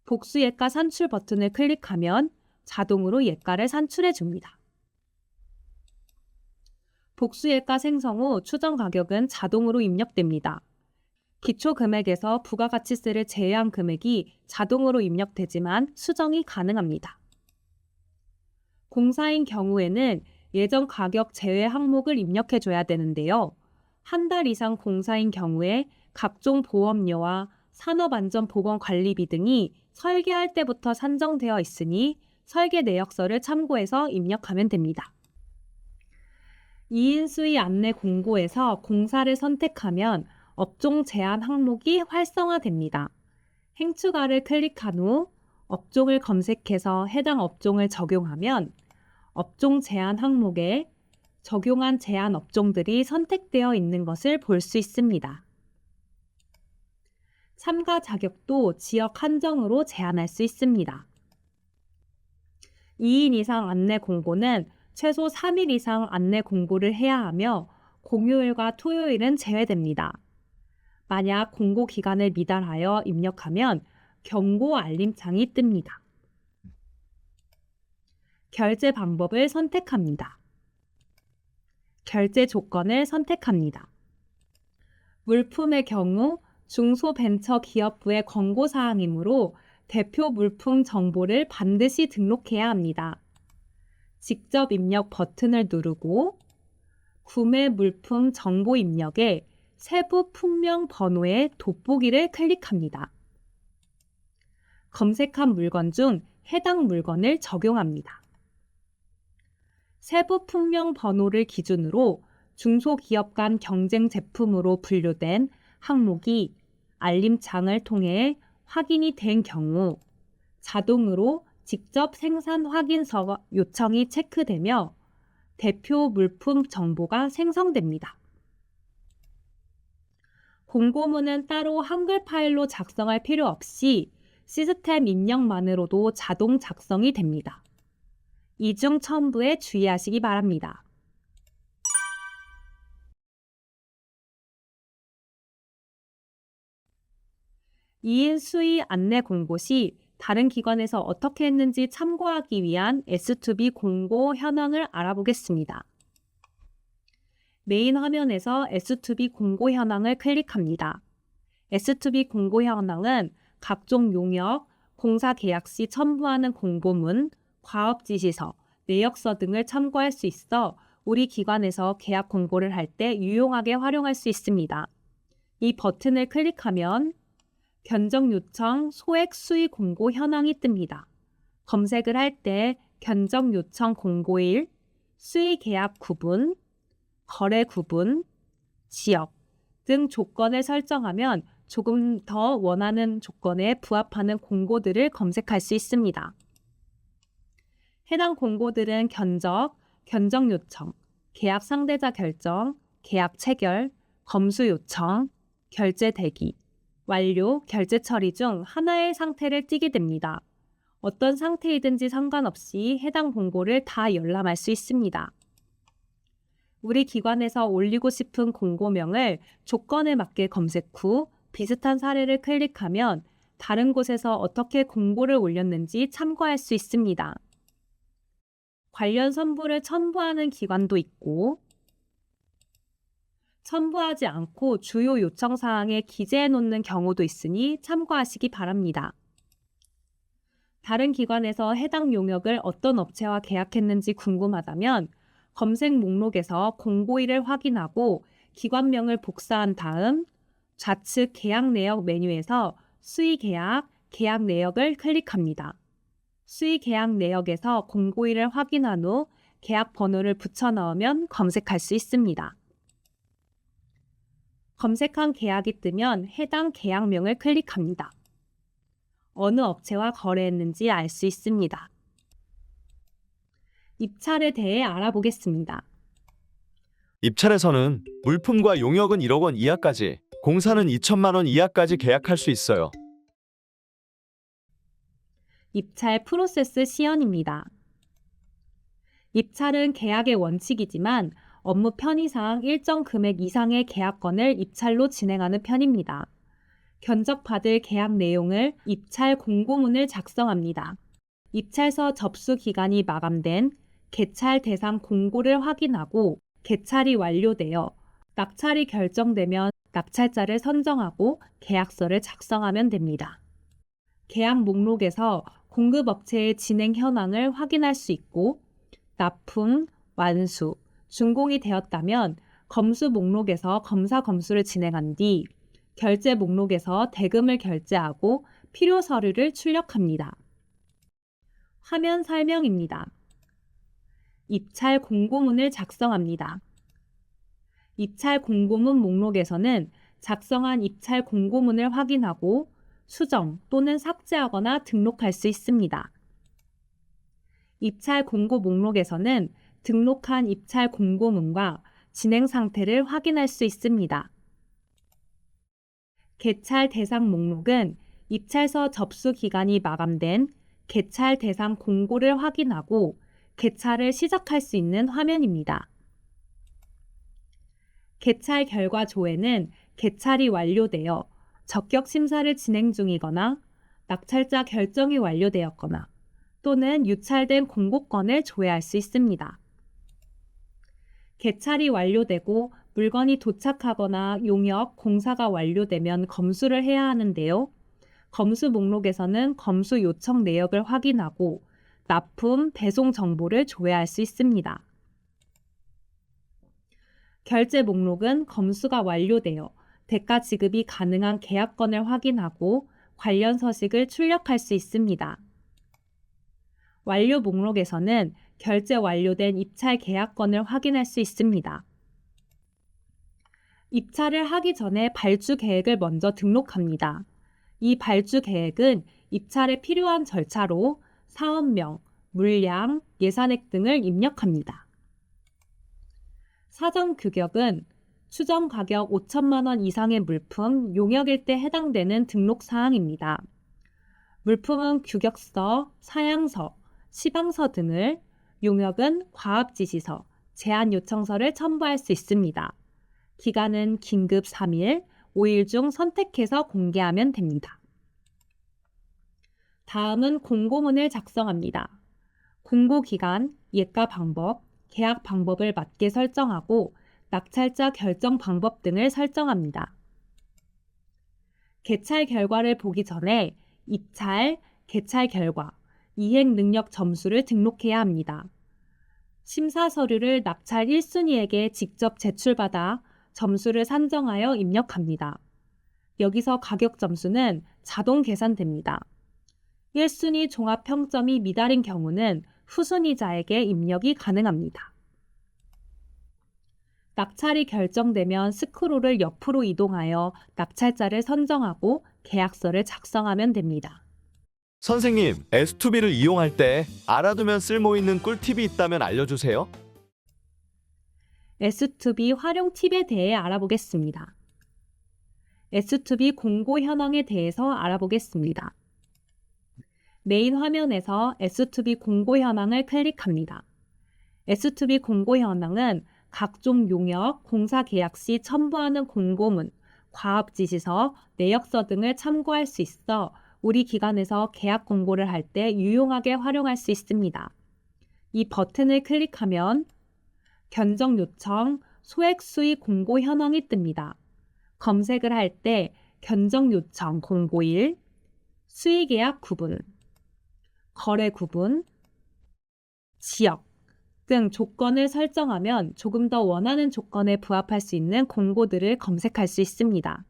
복수 예가 산출 버튼을 클릭하면 자동으로 예가를 산출해 줍니다. 복수 예가 생성 후 추정 가격은 자동으로 입력됩니다. 기초 금액에서 부가가치세를 제외한 금액이 자동으로 입력되지만 수정이 가능합니다. 공사인 경우에는 예정 가격 제외 항목을 입력해 줘야 되는데요. 한 달 이상 공사인 경우에 각종 보험료와 산업안전보건관리비 등이 설계할 때부터 산정되어 있으니 설계 내역서를 참고해서 입력하면 됩니다. 2인 수의 안내 공고에서 공사를 선택하면 업종 제한 항목이 활성화됩니다. 행추가를 클릭한 후 업종을 검색해서 해당 업종을 적용하면 업종 제한 항목에 적용한 제한 업종들이 선택되어 있는 것을 볼 수 있습니다. 참가 자격도 지역 한정으로 제한할 수 있습니다. 2인 이상 안내 공고는 최소 3일 이상 안내 공고를 해야 하며 공휴일과 토요일은 제외됩니다. 만약 공고 기간을 미달하여 입력하면 경고 알림창이 뜹니다. 결제 방법을 선택합니다. 결제 조건을 선택합니다. 물품의 경우 중소벤처기업부의 권고사항이므로 대표 물품 정보를 반드시 등록해야 합니다. 직접 입력 버튼을 누르고 구매 물품 정보 입력에 세부 품명 번호의 돋보기를 클릭합니다. 검색한 물건 중 해당 물건을 적용합니다. 세부 품명 번호를 기준으로 중소기업 간 경쟁 제품으로 분류된 항목이 알림창을 통해 확인이 된 경우 자동으로 직접 생산 확인서 요청이 체크되며 대표 물품 정보가 생성됩니다. 공고문은 따로 한글 파일로 작성할 필요 없이 시스템 입력만으로도 자동 작성이 됩니다. 이중 첨부에 주의하시기 바랍니다. 이인 수의 안내 공고 시 다른 기관에서 어떻게 했는지 참고하기 위한 S2B 공고 현황을 알아보겠습니다. 메인 화면에서 S2B 공고 현황을 클릭합니다. S2B 공고 현황은 각종 용역, 공사 계약 시 첨부하는 공고문, 과업 지시서, 내역서 등을 참고할 수 있어 우리 기관에서 계약 공고를 할 때 유용하게 활용할 수 있습니다. 이 버튼을 클릭하면 견적 요청 소액 수의 공고 현황이 뜹니다. 검색을 할 때 견적 요청 공고일, 수의 계약 구분, 거래 구분, 지역 등 조건을 설정하면 조금 더 원하는 조건에 부합하는 공고들을 검색할 수 있습니다. 해당 공고들은 견적, 견적 요청, 계약 상대자 결정, 계약 체결, 검수 요청, 결제 대기, 완료, 결제 처리 중 하나의 상태를 띠게 됩니다. 어떤 상태이든지 상관없이 해당 공고를 다 열람할 수 있습니다. 우리 기관에서 올리고 싶은 공고명을 조건에 맞게 검색 후 비슷한 사례를 클릭하면 다른 곳에서 어떻게 공고를 올렸는지 참고할 수 있습니다. 관련 선부를 첨부하는 기관도 있고, 첨부하지 않고 주요 요청 사항에 기재해 놓는 경우도 있으니 참고하시기 바랍니다. 다른 기관에서 해당 용역을 어떤 업체와 계약했는지 궁금하다면 검색 목록에서 공고일을 확인하고 기관명을 복사한 다음 좌측 계약 내역 메뉴에서 수의 계약, 계약 내역을 클릭합니다. 수의 계약 내역에서 공고일을 확인한 후 계약 번호를 붙여 넣으면 검색할 수 있습니다. 검색한 계약이 뜨면 해당 계약명을 클릭합니다. 어느 업체와 거래했는지 알 수 있습니다. 입찰에 대해 알아보겠습니다. 입찰에서는 물품과 용역은 1억 원 이하까지, 공사는 2천만 원 이하까지 계약할 수 있어요. 입찰 프로세스 시연입니다. 입찰은 계약의 원칙이지만 업무 편의상 일정 금액 이상의 계약건을 입찰로 진행하는 편입니다. 견적받을 계약 내용을 입찰 공고문을 작성합니다. 입찰서 접수 기간이 마감된 개찰 대상 공고를 확인하고 개찰이 완료되어 낙찰이 결정되면 낙찰자를 선정하고 계약서를 작성하면 됩니다. 계약 목록에서 공급업체의 진행 현황을 확인할 수 있고 납품, 완수, 준공이 되었다면 검수 목록에서 검사 검수를 진행한 뒤 결제 목록에서 대금을 결제하고 필요 서류를 출력합니다. 화면 설명입니다. 입찰 공고문을 작성합니다. 입찰 공고문 목록에서는 작성한 입찰 공고문을 확인하고 수정 또는 삭제하거나 등록할 수 있습니다. 입찰 공고 목록에서는 등록한 입찰 공고문과 진행 상태를 확인할 수 있습니다. 개찰 대상 목록은 입찰서 접수 기간이 마감된 개찰 대상 공고를 확인하고 개찰을 시작할 수 있는 화면입니다. 개찰 결과 조회는 개찰이 완료되어 적격 심사를 진행 중이거나 낙찰자 결정이 완료되었거나 또는 유찰된 공고건을 조회할 수 있습니다. 개찰이 완료되고 물건이 도착하거나 용역, 공사가 완료되면 검수를 해야 하는데요. 검수 목록에서는 검수 요청 내역을 확인하고 납품, 배송 정보를 조회할 수 있습니다. 결제 목록은 검수가 완료되어 대가 지급이 가능한 계약건을 확인하고 관련 서식을 출력할 수 있습니다. 완료 목록에서는 결제 완료된 입찰 계약건을 확인할 수 있습니다. 입찰을 하기 전에 발주 계획을 먼저 등록합니다. 이 발주 계획은 입찰에 필요한 절차로 사업명, 물량, 예산액 등을 입력합니다. 사전 규격은 추정 가격 5천만 원 이상의 물품, 용역일 때 해당되는 등록 사항입니다. 물품은 규격서, 사양서, 시방서 등을, 용역은 과업지시서, 제안 요청서를 첨부할 수 있습니다. 기간은 긴급 3일, 5일 중 선택해서 공개하면 됩니다. 다음은 공고문을 작성합니다. 공고 기간, 예가 방법, 계약 방법을 맞게 설정하고 낙찰자 결정 방법 등을 설정합니다. 개찰 결과를 보기 전에 입찰, 개찰 결과, 이행 능력 점수를 등록해야 합니다. 심사 서류를 낙찰 1순위에게 직접 제출받아 점수를 산정하여 입력합니다. 여기서 가격 점수는 자동 계산됩니다. 1순위 종합 평점이 미달인 경우는 후순위자에게 입력이 가능합니다. 낙찰이 결정되면 스크롤을 옆으로 이동하여 낙찰자를 선정하고 계약서를 작성하면 됩니다. 선생님, S2B를 이용할 때 알아두면 쓸모 있는 꿀팁이 있다면 알려주세요. S2B 활용 팁에 대해 알아보겠습니다. S2B 공고 현황에 대해서 알아보겠습니다. 메인 화면에서 S2B 공고 현황을 클릭합니다. S2B 공고 현황은 각종 용역, 공사 계약 시 첨부하는 공고문, 과업 지시서, 내역서 등을 참고할 수 있어 우리 기관에서 계약 공고를 할 때 유용하게 활용할 수 있습니다. 이 버튼을 클릭하면 견적 요청, 소액 수익 공고 현황이 뜹니다. 검색을 할 때 견적 요청 공고일, 수익 계약 구분, 거래 구분, 지역 등 조건을 설정하면 조금 더 원하는 조건에 부합할 수 있는 공고들을 검색할 수 있습니다.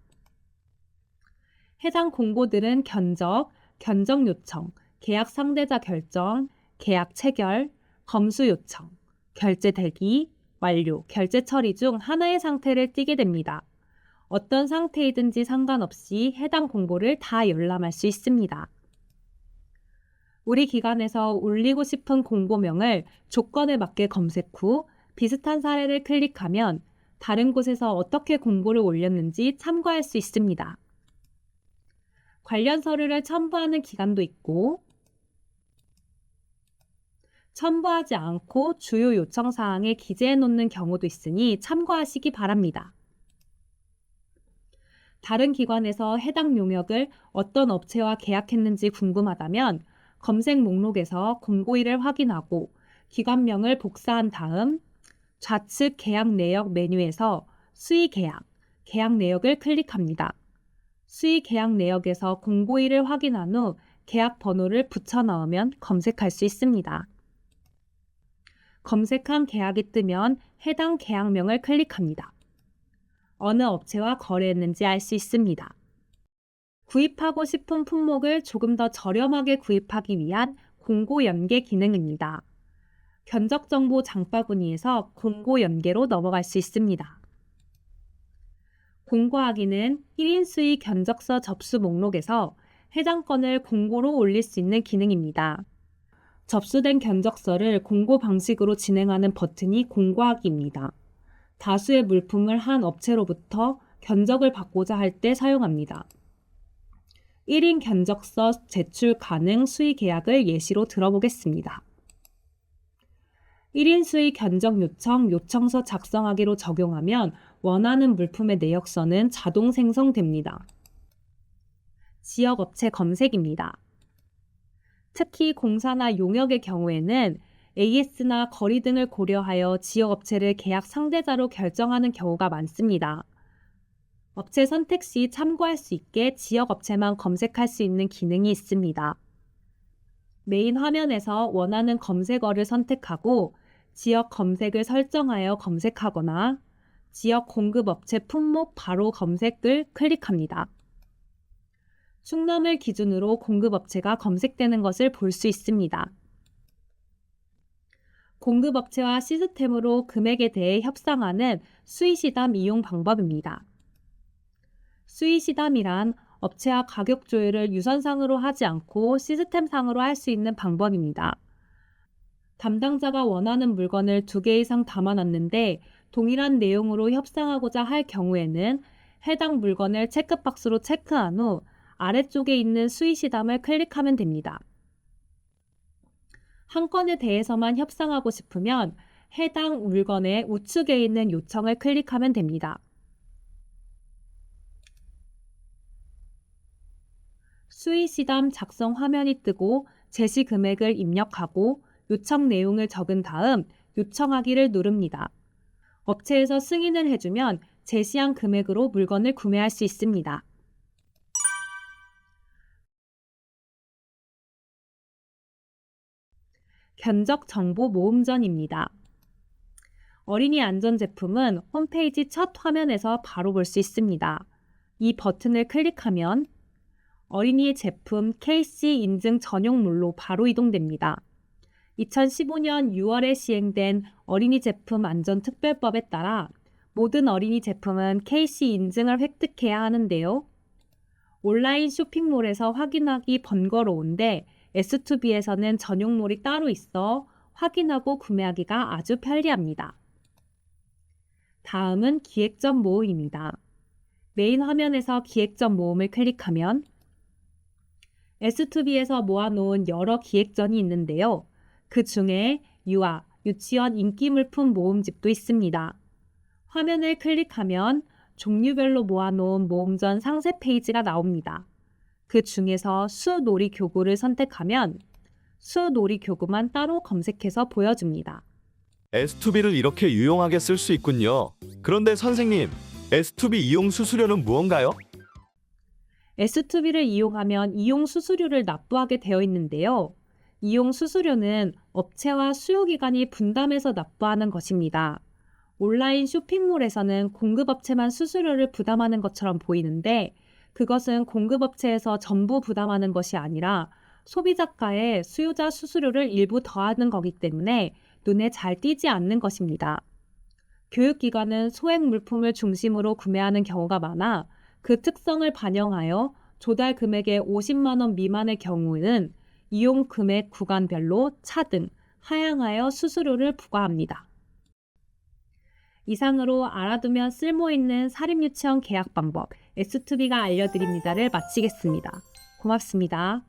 해당 공고들은 견적, 견적 요청, 계약 상대자 결정, 계약 체결, 검수 요청, 결제 대기, 완료, 결제 처리 중 하나의 상태를 띠게 됩니다. 어떤 상태이든지 상관없이 해당 공고를 다 열람할 수 있습니다. 우리 기관에서 올리고 싶은 공고명을 조건에 맞게 검색 후 비슷한 사례를 클릭하면 다른 곳에서 어떻게 공고를 올렸는지 참고할 수 있습니다. 관련 서류를 첨부하는 기관도 있고 첨부하지 않고 주요 요청 사항에 기재해 놓는 경우도 있으니 참고하시기 바랍니다. 다른 기관에서 해당 용역을 어떤 업체와 계약했는지 궁금하다면 검색 목록에서 공고일을 확인하고 기관명을 복사한 다음 좌측 계약 내역 메뉴에서 수의 계약, 계약 내역을 클릭합니다. 수의 계약 내역에서 공고일을 확인한 후 계약 번호를 붙여 넣으면 검색할 수 있습니다. 검색한 계약이 뜨면 해당 계약명을 클릭합니다. 어느 업체와 거래했는지 알 수 있습니다. 구입하고 싶은 품목을 조금 더 저렴하게 구입하기 위한 공고 연계 기능입니다. 견적 정보 장바구니에서 공고 연계로 넘어갈 수 있습니다. 공고하기는 1인 수의 견적서 접수 목록에서 해당 건을 공고로 올릴 수 있는 기능입니다. 접수된 견적서를 공고 방식으로 진행하는 버튼이 공고하기입니다. 다수의 물품을 한 업체로부터 견적을 받고자 할 때 사용합니다. 1인 견적서 제출 가능 수의 계약을 예시로 들어보겠습니다. 1인 수의 견적 요청, 요청서 작성하기로 적용하면 원하는 물품의 내역서는 자동 생성됩니다. 지역업체 검색입니다. 특히 공사나 용역의 경우에는 AS나 거리 등을 고려하여 지역업체를 계약 상대자로 결정하는 경우가 많습니다. 업체 선택 시 참고할 수 있게 지역업체만 검색할 수 있는 기능이 있습니다. 메인 화면에서 원하는 검색어를 선택하고 지역 검색을 설정하여 검색하거나 지역 공급업체 품목 바로 검색을 클릭합니다. 충남을 기준으로 공급업체가 검색되는 것을 볼 수 있습니다. 공급업체와 시스템으로 금액에 대해 협상하는 수의시담 이용 방법입니다. 수의시담이란 업체와 가격 조율을 유선상으로 하지 않고 시스템상으로 할 수 있는 방법입니다. 담당자가 원하는 물건을 2개 이상 담아놨는데 동일한 내용으로 협상하고자 할 경우에는 해당 물건을 체크박스로 체크한 후 아래쪽에 있는 수의시담을 클릭하면 됩니다. 한 건에 대해서만 협상하고 싶으면 해당 물건의 우측에 있는 요청을 클릭하면 됩니다. 수의시담 작성 화면이 뜨고 제시 금액을 입력하고 요청 내용을 적은 다음 요청하기를 누릅니다. 업체에서 승인을 해주면 제시한 금액으로 물건을 구매할 수 있습니다. 견적 정보 모음전입니다. 어린이 안전제품은 홈페이지 첫 화면에서 바로 볼 수 있습니다. 이 버튼을 클릭하면 어린이 제품 KC 인증 전용물로 바로 이동됩니다. 2015년 6월에 시행된 어린이 제품 안전특별법에 따라 모든 어린이 제품은 KC 인증을 획득해야 하는데요. 온라인 쇼핑몰에서 확인하기 번거로운데 S2B에서는 전용몰이 따로 있어 확인하고 구매하기가 아주 편리합니다. 다음은 기획 전 모음입니다. 메인 화면에서 기획 전 모음을 클릭하면 S2B에서 모아놓은 여러 기획전이 있는데요. 그 중에 유아, 유치원 인기물품 모음집도 있습니다. 화면을 클릭하면 종류별로 모아놓은 모음전 상세 페이지가 나옵니다. 그 중에서 수놀이 교구를 선택하면 수놀이 교구만 따로 검색해서 보여줍니다. S2B를 이렇게 유용하게 쓸 수 있군요. 그런데 선생님, S2B 이용 수수료는 무언가요? S2B를 이용하면 이용 수수료를 납부하게 되어 있는데요. 이용 수수료는 업체와 수요기관이 분담해서 납부하는 것입니다. 온라인 쇼핑몰에서는 공급업체만 수수료를 부담하는 것처럼 보이는데 그것은 공급업체에서 전부 부담하는 것이 아니라 소비자가에 수요자 수수료를 일부 더하는 거기 때문에 눈에 잘 띄지 않는 것입니다. 교육기관은 소액 물품을 중심으로 구매하는 경우가 많아 그 특성을 반영하여 조달 금액의 50만 원 미만의 경우에는 이용 금액 구간별로 차등, 하향하여 수수료를 부과합니다. 이상으로 알아두면 쓸모있는 사립유치원 계약 방법 S2B가 알려드립니다를 마치겠습니다. 고맙습니다.